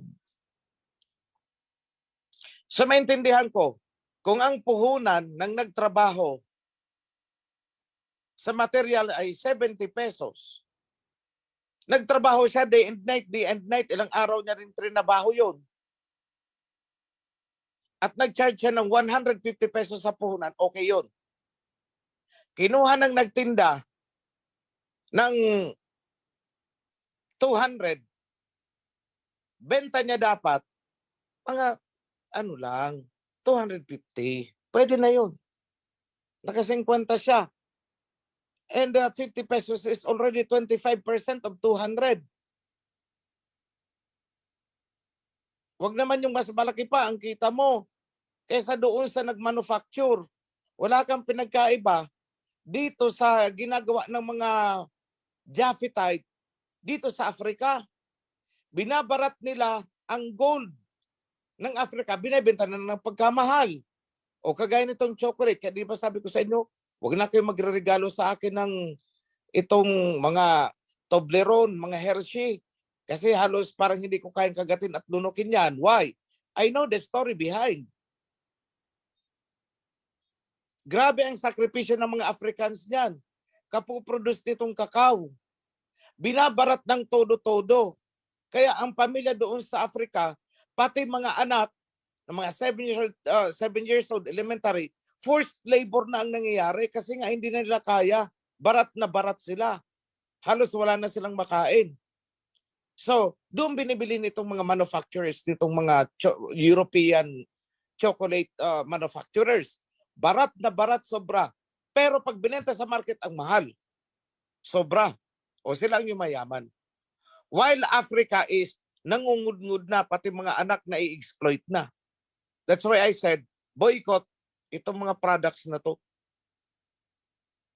Sa maintindihan ko, kung ang puhunan ng nagtrabaho sa material ay 70 pesos, nagtrabaho siya day and night, ilang araw niya rin trinabaho yun. At nag-charge siya ng 150 pesos sa puhunan, okay yun. Kinuha ng nagtinda ng 200, benta niya dapat mga 250. Pwede na yun. Naka-50 siya. And 50 pesos is already 25% of 200. Wag naman yung mas malaki pa ang kita mo kaysa doon sa nagmanufacture. Wala kang pinagkaiba dito sa ginagawa ng mga Japhethite dito sa Africa. Binabarat nila ang gold ng Africa, binibenta na ng pagkamahal. O kagaya nitong chocolate, kaya di ba sabi ko sa inyo, huwag na kayo magre-regalo sa akin ng itong mga Toblerone, mga Hershey. Kasi halos parang hindi ko kayang kagatin at lunukin yan. Why? I know the story behind. Grabe ang sakripisyo ng mga Africans niyan. Kapuproduce nitong kakao. Binabarat ng todo-todo. Kaya ang pamilya doon sa Africa, pati mga anak, ng mga 7 years old elementary, forced labor na ang nangyayari kasi nga hindi na nila kaya. Barat na barat sila. Halos wala na silang makain. So, doon binibili nitong mga manufacturers, nitong mga European chocolate manufacturers. Barat na barat, sobra. Pero pag binenta sa market, ang mahal. Sobra. O sila ang yumayaman. While Africa is nangungud-ngud na, pati mga anak na i-exploit na. That's why I said, boycott itong mga products na to.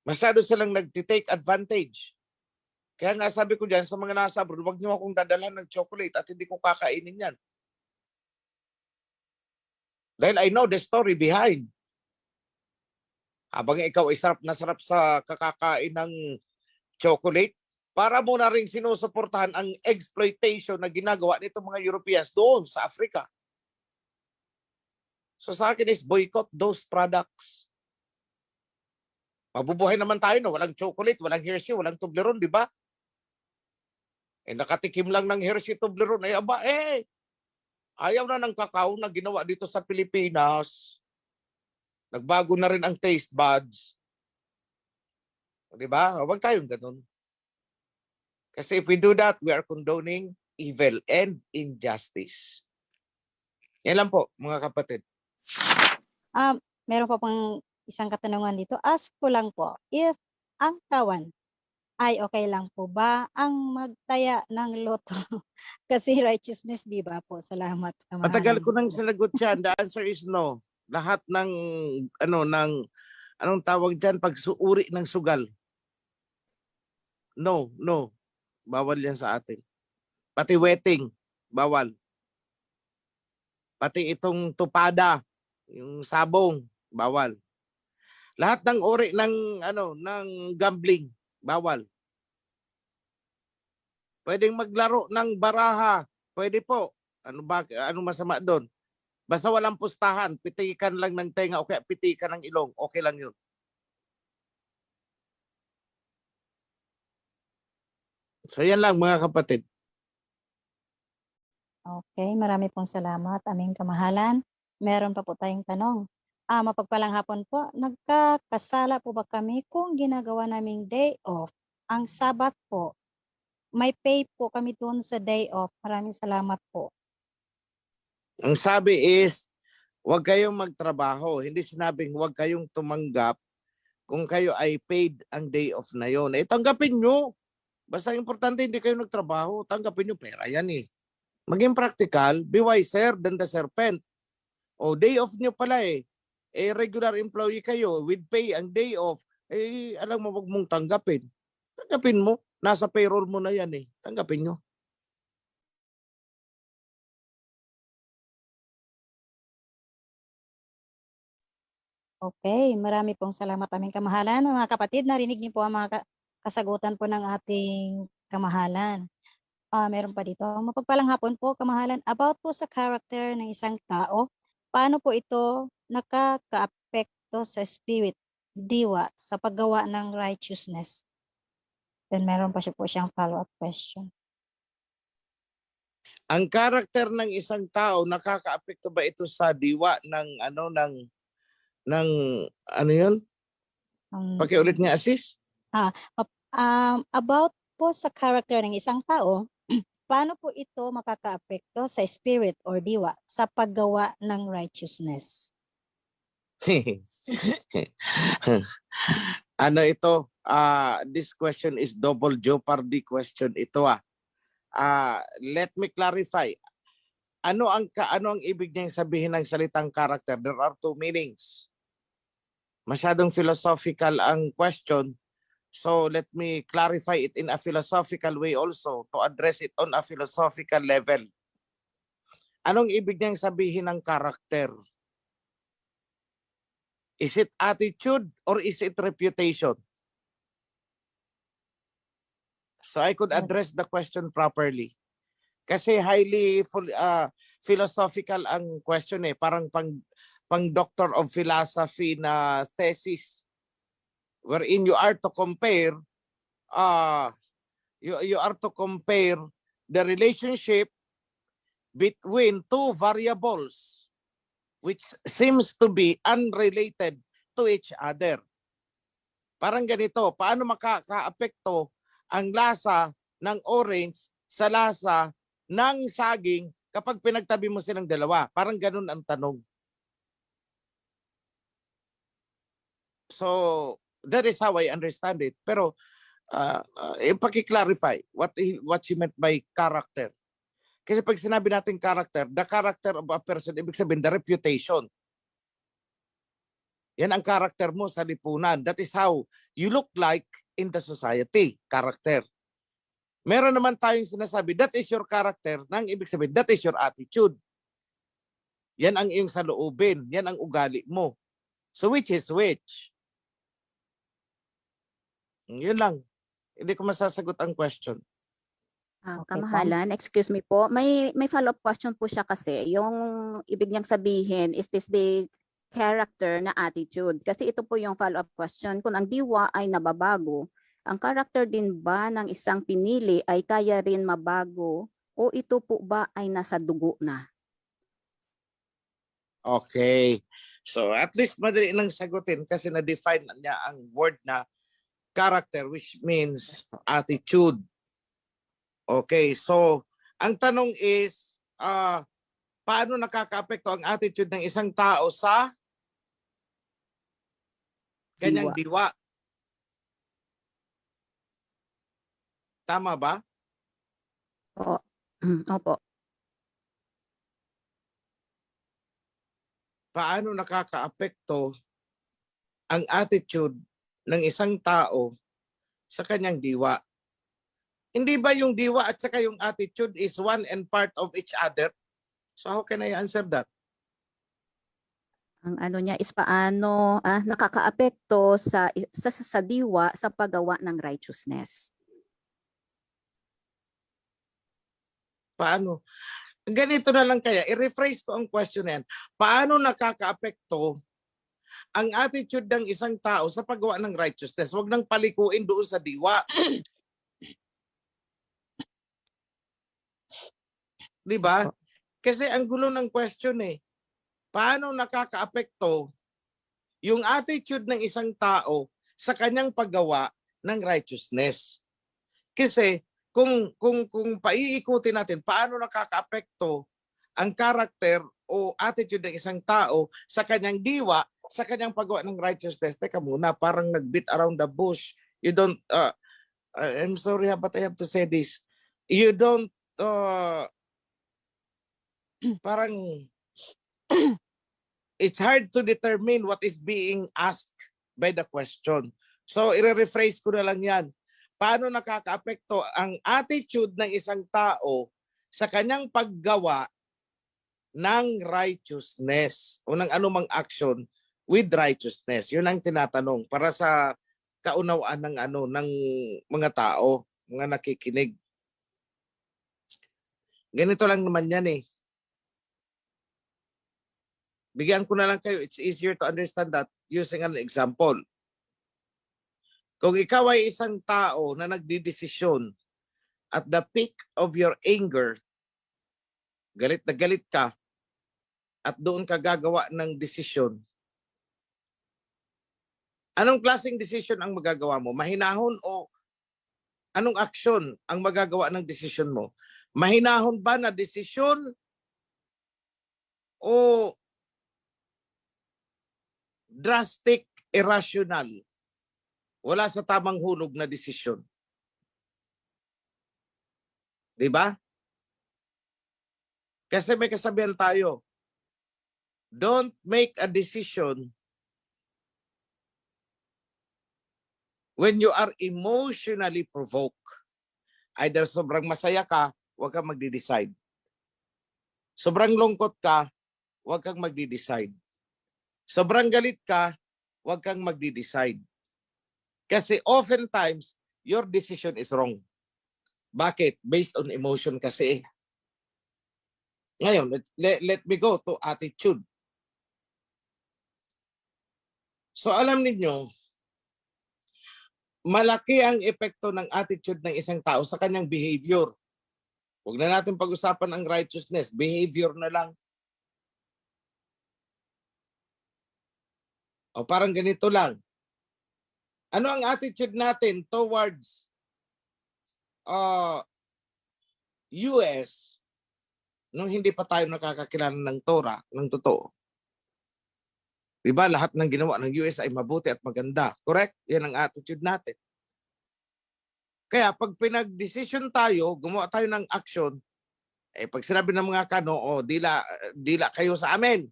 Masyado silang nag-take advantage. Kaya nga sabi ko dyan sa mga nasa abroad, huwag niyo akong dadalhan ng chocolate at hindi ko kakainin yan. Dahil I know the story behind. Habang ikaw ay sarap na sarap sa kakakain ng chocolate, para mo na rin sinusuportahan ang exploitation na ginagawa nitong mga Europeans doon sa Africa. So sa akin is boycott those products. Mabubuhay naman tayo no, walang chocolate, walang Hershey, walang Toblerone, di ba? Eh nakatikim lang ng Hershey, Toblerone, ay aba ayaw na ng kakao na ginawa dito sa Pilipinas. Nagbago na rin ang taste buds. Di ba? Huwag tayong ganun. Kasi if we do that, we are condoning evil and injustice. Yan lang po, mga kapatid. Meron pa pang isang katanungan dito. Ask ko lang po, if ang kawan ay okay lang po ba ang magtaya ng loto? Kasi righteousness, di ba po? Salamat. Matagal ko nang sinagot yan. The answer is no. Lahat ng, anong tawag dyan? Pagsuuri ng sugal. No. Bawal yan sa atin. Pati wedding, bawal. Pati itong tupada, yung sabong, bawal. Lahat ng uri ng gambling, bawal. Pwedeng maglaro ng baraha, Pwede po. Ano masama doon? Basta walang pustahan, pitikan lang ng tenga o kaya pitikan ng ilong, okay lang yun. So yan lang mga kapatid. Okay, marami pong salamat, aming kamahalan. Meron pa po tayong tanong. Mapagpalang hapon po, nagkakasala po ba kami kung ginagawa naming day off? Ang Sabat po, may pay po kami doon sa day off. Maraming salamat po. Ang sabi is, huwag kayong magtrabaho. Hindi sinabing huwag kayong tumanggap kung kayo ay paid ang day off na yon. Tanggapin nyo. Basta importante hindi kayo nagtrabaho. Tanggapin nyo, pera yan eh. Maging practical, be wiser than the serpent. O day off nyo pala eh. Regular employee kayo with pay ang day off. Alam mo, wag mong tanggapin. Tanggapin mo. Nasa payroll mo na yan eh. Tanggapin nyo. Okay, marami pong salamat aming kamahalan. Mga kapatid, narinig niyo po ang mga kasagutan po ng ating kamahalan. Meron pa dito. Mapagpalang hapon po, kamahalan. About po sa character ng isang tao, paano po ito nakaka-apekto sa spirit, diwa, sa paggawa ng righteousness? Then meron pa siya po siyang follow-up question. Ang karakter ng isang tao, nakakaapekto ba ito sa diwa ng ano yun? Pakiulit nga, Sis. About po sa character ng isang tao, paano po ito makakaapekto sa spirit or diwa sa paggawa ng righteousness? Ano ito? This question is double jeopardy question ito let me clarify. Ano ang ibig niyang sabihin ng salitang character? There are two meanings. Masyadong philosophical ang question. So let me clarify it in a philosophical way also to address it on a philosophical level. Anong ibig niyang sabihin ng character? Is it attitude or is it reputation? So I could address the question properly. Kasi highly philosophical ang question eh. Parang pang Doctor of Philosophy na thesis wherein you are to compare you are to compare the relationship between two variables which seems to be unrelated to each other. Parang ganito, paano makaka-apekto ang lasa ng orange sa lasa ng saging kapag pinagtabi mo silang dalawa? Parang ganun ang tanong. So, that is how I understand it. Pero, paki-clarify what she meant by character. Kasi pag sinabi natin character, the character of a person, ibig sabihin, the reputation. Yan ang character mo sa lipunan. That is how you look like in the society. Character. Meron naman tayong sinasabi, that is your character, nang ibig sabihin, that is your attitude. Yan ang iyong saloobin. Yan ang ugali mo. So which is which? Yun lang. Hindi ko masasagot ang question. Okay, Kamahalan, excuse me po. May follow-up question po siya kasi. Yung ibig niyang sabihin, is this the character na attitude? Kasi ito po yung follow-up question. Kung ang diwa ay nababago, ang character din ba ng isang pinili ay kaya rin mabago o ito po ba ay nasa dugo na? Okay. So at least madali nang sagutin kasi na-define niya ang word na character, which means attitude. Okay, so ang tanong is, paano nakakaapekto ang attitude ng isang tao sa kanyang diwa? Tama ba? Opo. Paano nakakaapekto ang attitude ng isang tao sa kanyang diwa? Hindi ba yung diwa at saka yung attitude is one and part of each other? So how can I answer that? Ang ano niya is paano nakakaapekto sa diwa sa paggawa ng righteousness. Paano? Ganito na lang kaya, i-rephrase ko ang question na yan. Paano nakakaapekto ang attitude ng isang tao sa paggawa ng righteousness? Huwag nang palikuin doon sa diwa. Di ba? Kasi ang gulo ng question eh. Paano nakakaapekto yung attitude ng isang tao sa kanyang paggawa ng righteousness? Kasi kung paiikutin natin paano nakakaapekto ang character o attitude ng isang tao sa kanyang diwa, sa kanyang paggawa ng righteousness. Teka muna, parang nag-beat around the bush. You don't, I'm sorry but I have to say this. You don't, parang, it's hard to determine what is being asked by the question. So, i-rephrase ko na lang yan. Paano nakakaapekto ang attitude ng isang tao sa kanyang paggawa ng righteousness o ng anumang action with righteousness? Yun ang tinatanong para sa kaunawaan ng ng mga tao, mga nakikinig. Ganito lang naman yan eh. Bigyan ko na lang kayo, it's easier to understand that using an example. Kung ikaw ay isang tao na nagdidesisyon at the peak of your anger, galit na galit ka, at doon ka gagawa ng desisyon, anong klaseng desisyon ang magagawa mo? Mahinahon o anong aksyon ang magagawa ng desisyon mo? Mahinahon ba na desisyon o drastic, irrational, wala sa tamang hulog na desisyon? Diba? Kasi may kasabihan tayo, don't make a decision when you are emotionally provoked. Either sobrang masaya ka, huwag kang magde-decide. Sobrang lungkot ka, huwag kang magde-decide. Sobrang galit ka, huwag kang magde-decide. Kasi oftentimes, your decision is wrong. Bakit? Based on emotion kasi. Ngayon, let me go to attitude. So alam niyo, malaki ang epekto ng attitude ng isang tao sa kanyang behavior. Huwag na natin pag-usapan ang righteousness, behavior na lang. O parang ganito lang. Ano ang attitude natin towards US nung hindi pa tayo nakakakilala ng Torah, ng totoo? Diba, lahat ng ginawa ng US ay mabuti at maganda. Correct? Yan ang attitude natin. Kaya pag pinag-decision tayo, gumawa tayo ng action, pag sinabi ng mga kano, dila kayo sa amin.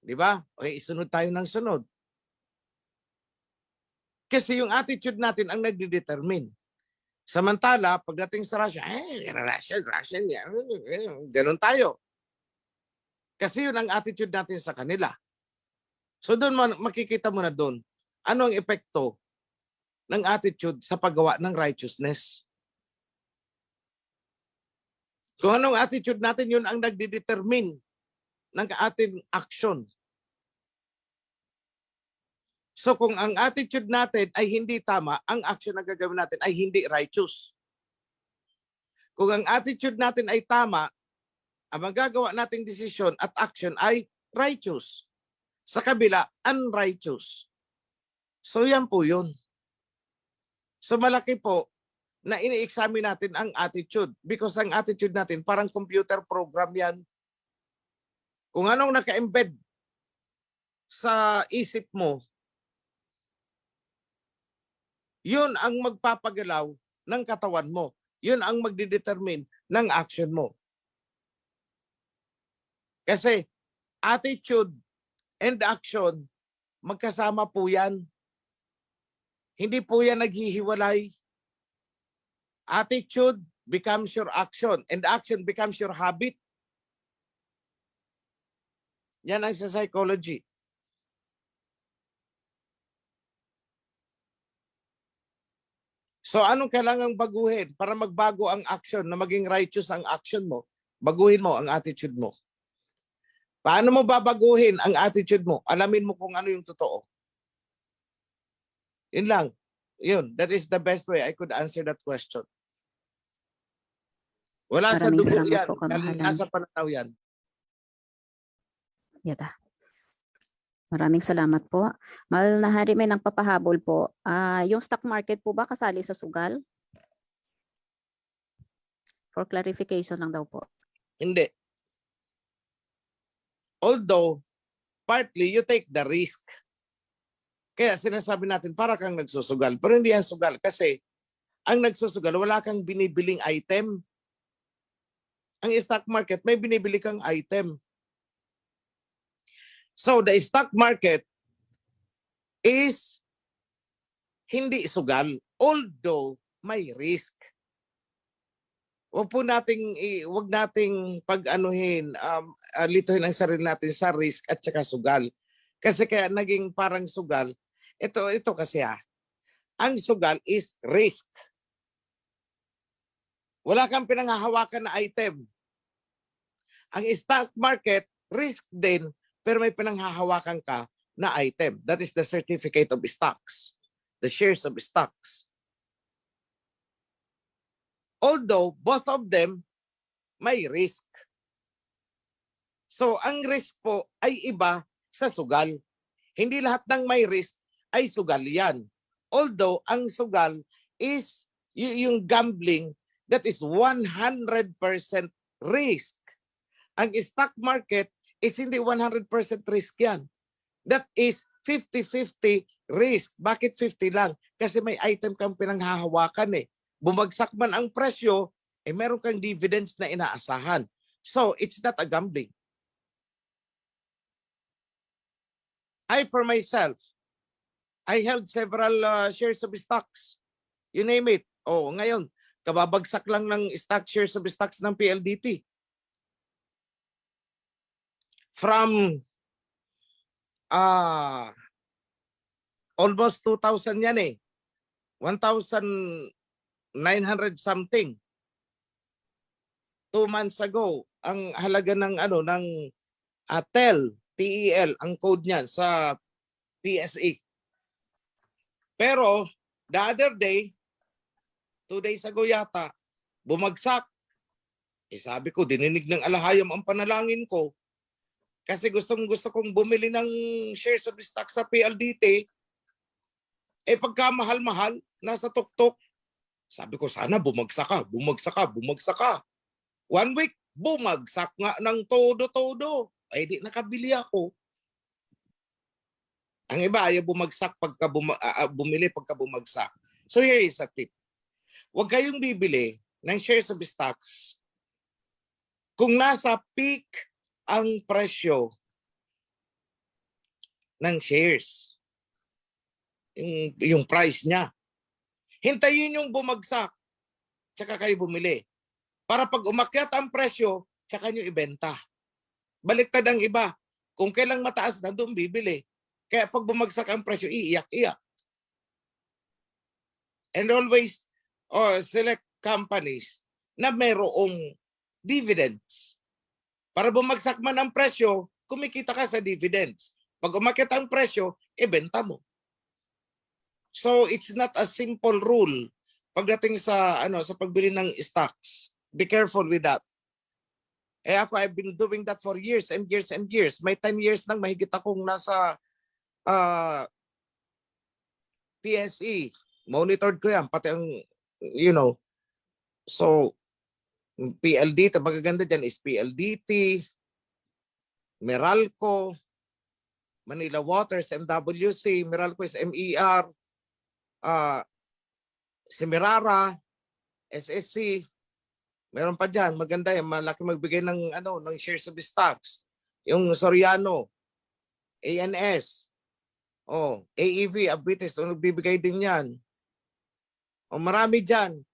Diba? Isunod tayo ng sunod. Kasi yung attitude natin ang nagdedetermine. Samantala, pagdating sa Russia, Russian, ganun tayo. Kasi yun ang attitude natin sa kanila. So doon makikita mo na doon, ano ang epekto ng attitude sa paggawa ng righteousness. Kung anong attitude natin, yun ang nagdedetermine ng ating action. So kung ang attitude natin ay hindi tama, ang action na gagawin natin ay hindi righteous. Kung ang attitude natin ay tama, ang magagawa nating desisyon at action ay righteous. Sa kabila, unrighteous. So yan po yun. So malaki po na ini-examine natin ang attitude because ang attitude natin parang computer program yan. Kung anong naka-embed sa isip mo, yun ang magpapagalaw ng katawan mo. Yun ang magdidetermine ng action mo. Kasi attitude and action, magkasama po yan. Hindi po yan naghihiwalay. Attitude becomes your action and action becomes your habit. Yan ang sa psychology. So anong kailangang baguhin para magbago ang action, na maging righteous ang action mo? Baguhin mo ang attitude mo. Paano mo babaguhin ang attitude mo? Alamin mo kung ano yung totoo. Yun lang. Yun. That is the best way I could answer that question. Wala sa Maraming dugo salamat yan. po, Kamahalan. Nasa pananaw yan. Yata. Maraming salamat po. Mahal na hari, may nagpapahabol po. Yung stock market po ba kasali sa sugal? For clarification lang daw po. Hindi. Although, partly you take the risk. Kaya sinasabi natin para kang nagsusugal. Pero hindi yan sugal kasi ang nagsusugal, wala kang binibiling item. Ang stock market, may binibili kang item. So the stock market is hindi sugal, although may risk. Wag nating pag-anuhin, lituhin ang sarili natin sa risk at saka sugal. Kasi kaya naging parang sugal, ito kasi ang sugal is risk. Wala kang pinanghahawakan na item. Ang stock market, risk din, pero may pinanghahawakan ka na item. That is the certificate of stocks, the shares of stocks. Although both of them may risk. So ang risk po ay iba sa sugal. Hindi lahat ng may risk ay sugal yan. Although ang sugal is yung gambling that is 100% risk. Ang stock market is hindi 100% risk yan. That is 50-50 risk. Bakit 50 lang? Kasi may item kang pinanghahawakan eh. Bumagsak man ang presyo, meron kang dividends na inaasahan. So, it's not a gambling. For myself, I held several shares of stocks. You name it. Ngayon, kababagsak lang ng shares of stocks ng PLDT. From almost 2,000 yan eh. 1,900 something. 2 months ago, ang halaga ng TEL, ang code niyan sa PSE. Pero the other day, 2 days ago yata, bumagsak. Sabi ko, dininig ng alahayam ang panalangin ko. Kasi gusto kong bumili ng shares of stock sa PLDT. Pagka mahal-mahal, nasa tuktok. Sabi ko, sana bumagsak ka. 1 week, bumagsak nga ng todo-todo. Di nakabili ako. Ang iba ayaw bumagsak bumili pagka bumagsak. So here is a tip. Huwag kayong bibili ng shares of stocks kung nasa peak ang presyo ng shares. Yung price niya. Hintayin yung bumagsak, tsaka kayo bumili. Para pag umakyat ang presyo, tsaka nyo ibenta. Baliktad ang iba. Kung kailang mataas na, doon bibili. Kaya pag bumagsak ang presyo, iiyak-iyak. And always select companies na mayroong dividends. Para bumagsak man ang presyo, kumikita ka sa dividends. Pag umakyat ang presyo, ibenta mo. So it's not a simple rule pagdating sa sa pagbili ng stocks. Be careful with that. Ako, I've been doing that for years and years and years. May 10 years nang mahigit akong nasa PSE. Monitored ko yan. Pati ang, so, PLDT, magaganda dyan is PLDT, Meralco, Manila Waters, MWC, Meralco is MER, Semirara, SSC, meron pa dyan, maganda yan, malaki magbigay ng shares of stocks. Yung Soriano, ANS, AEV, Abites, nagbibigay din yan. Marami dyan.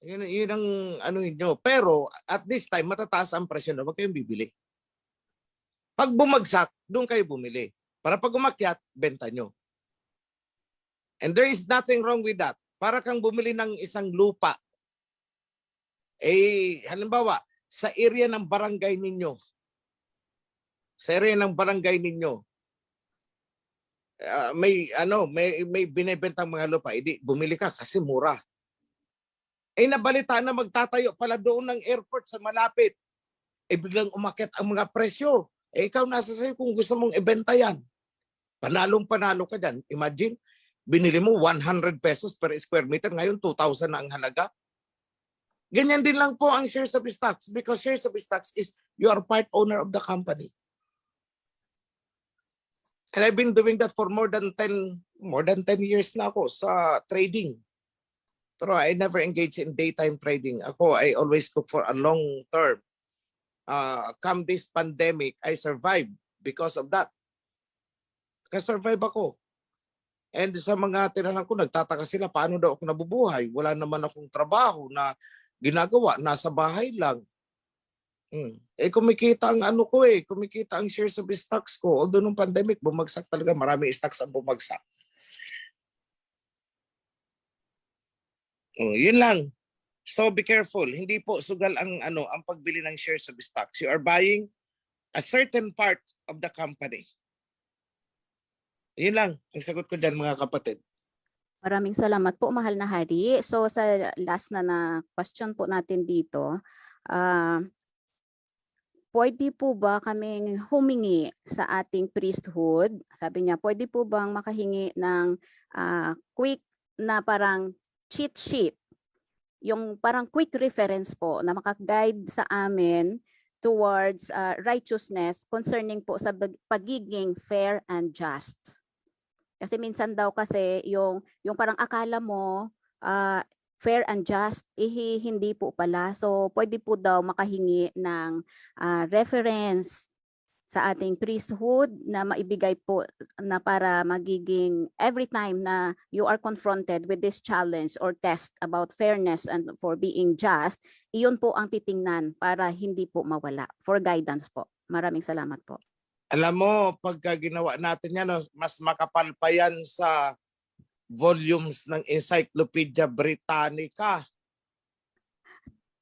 Yun ang nyo. Pero at this time, matataas ang presyo na, huwag kayong bibili. Pag bumagsak, doon kayo bumili. Para pag umakyat, benta nyo. And there is nothing wrong with that. para kang bumili ng isang lupa. Halimbawa, sa area ng barangay ninyo, may binebentang mga lupa, edi bumili ka kasi mura. Nabalita na magtatayo pala doon ng airport sa malapit. Biglang umakyat ang mga presyo. Ikaw nasa sa'yo kung gusto mong ibenta yan. Panalong-panalo ka dyan. Imagine, binili mo 100 pesos per square meter, ngayon 2,000 na ang halaga. Ganyan din lang po ang shares of stocks, because shares of stocks is you are part owner of the company. And I've been doing that for more than 10 years na ako sa trading. Pero I never engage in daytime trading. I always look for a long term. Come this pandemic, I survived because of that. Survive ako. And sa mga tinalang ko, nagtataka sila, paano daw ako nabubuhay? Wala naman akong trabaho na ginagawa, nasa bahay lang. Kumikita ang kumikita ang shares of stocks ko. Although nung pandemic, bumagsak talaga, marami stocks ang bumagsak. Yun lang. So be careful. Hindi po sugal ang pagbili ng shares of stocks. You are buying a certain part of the company. Yun lang ang sagot ko dyan, mga kapatid. Maraming salamat po, mahal na hari. So sa last na question po natin dito, pwede po ba kaming humingi sa ating priesthood? Sabi niya, pwede po bang makahingi ng quick na parang cheat sheet? Yung parang quick reference po na makaguide sa amin towards righteousness concerning po sa pagiging fair and just. Kasi minsan daw kasi yung parang akala mo fair and just, hindi po pala. So pwede po daw makahingi ng reference sa ating priesthood na maibigay po na para magiging every time na you are confronted with this challenge or test about fairness and for being just, iyon po ang titingnan para hindi po mawala. For guidance po. Maraming salamat po. Alam mo, pagka ginawa natin yan, mas makapal pa yan sa volumes ng Encyclopedia Britannica.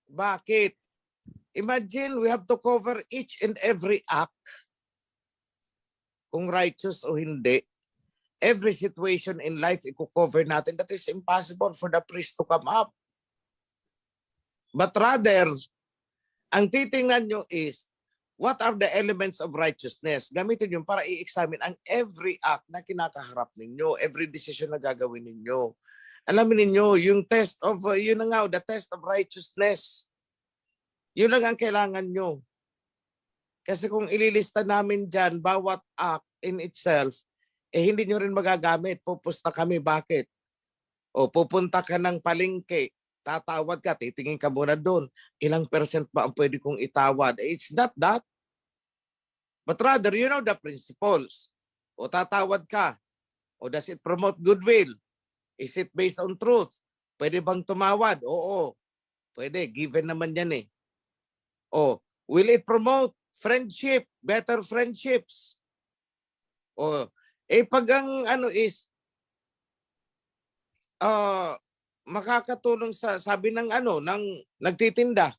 Bakit? Imagine we have to cover each and every act, kung righteous o hindi. Every situation in life, i-cover natin. That is impossible for the priest to come up. But rather, ang titingnan nyo is, what are the elements of righteousness? Gamitin yun para i-examine ang every act na kinakaharap ninyo, every decision na gagawin ninyo. Alamin ninyo, yung test of, yun na nga, the test of righteousness. Yun lang ang kailangan nyo. Kasi kung ililista namin dyan, bawat act in itself, hindi nyo rin magagamit. Pupusta kami, bakit? O pupunta ka ng palengke, tatawad ka, titingin ka muna doon. Ilang percent ba ang pwede kong itawad? It's not that. But rather, you know the principles. O tatawad ka. O does it promote goodwill? Is it based on truth? Pwede bang tumawad? Oo. Pwede. Given naman yan eh. O, will it promote friendship? Better friendships? O, pag ang makakatulong sa sabi ng ng nagtitinda.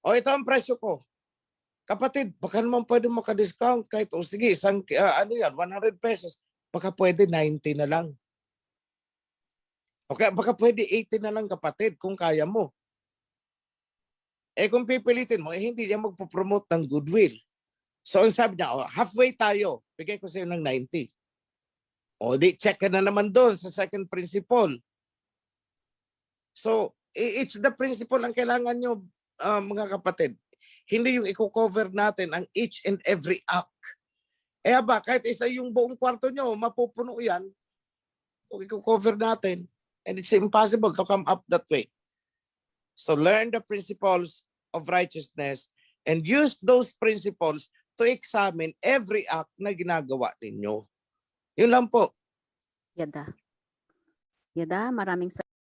O ito ang presyo ko. Kapatid, baka naman pwede maka-discount kahit sige, isang 100 pesos. Baka pwede 90 na lang. Okay, baka pwede 80 na lang, kapatid, kung kaya mo. Kung pipilitin mo, hindi niya magpo-promote ng goodwill. So ang sabi niya, halfway tayo. Bigay ko sa iyo ng 90. O di check ka na naman doon sa second principle. So, it's the principle ang kailangan nyo, mga kapatid. Hindi yung i-cover natin ang each and every act. Kahit isa yung buong kwarto nyo, mapupuno yan. Kung i-cover natin. And it's impossible to come up that way. So, learn the principles of righteousness and use those principles to examine every act na ginagawa ninyo. Yun lang po. Yada, maraming salamat.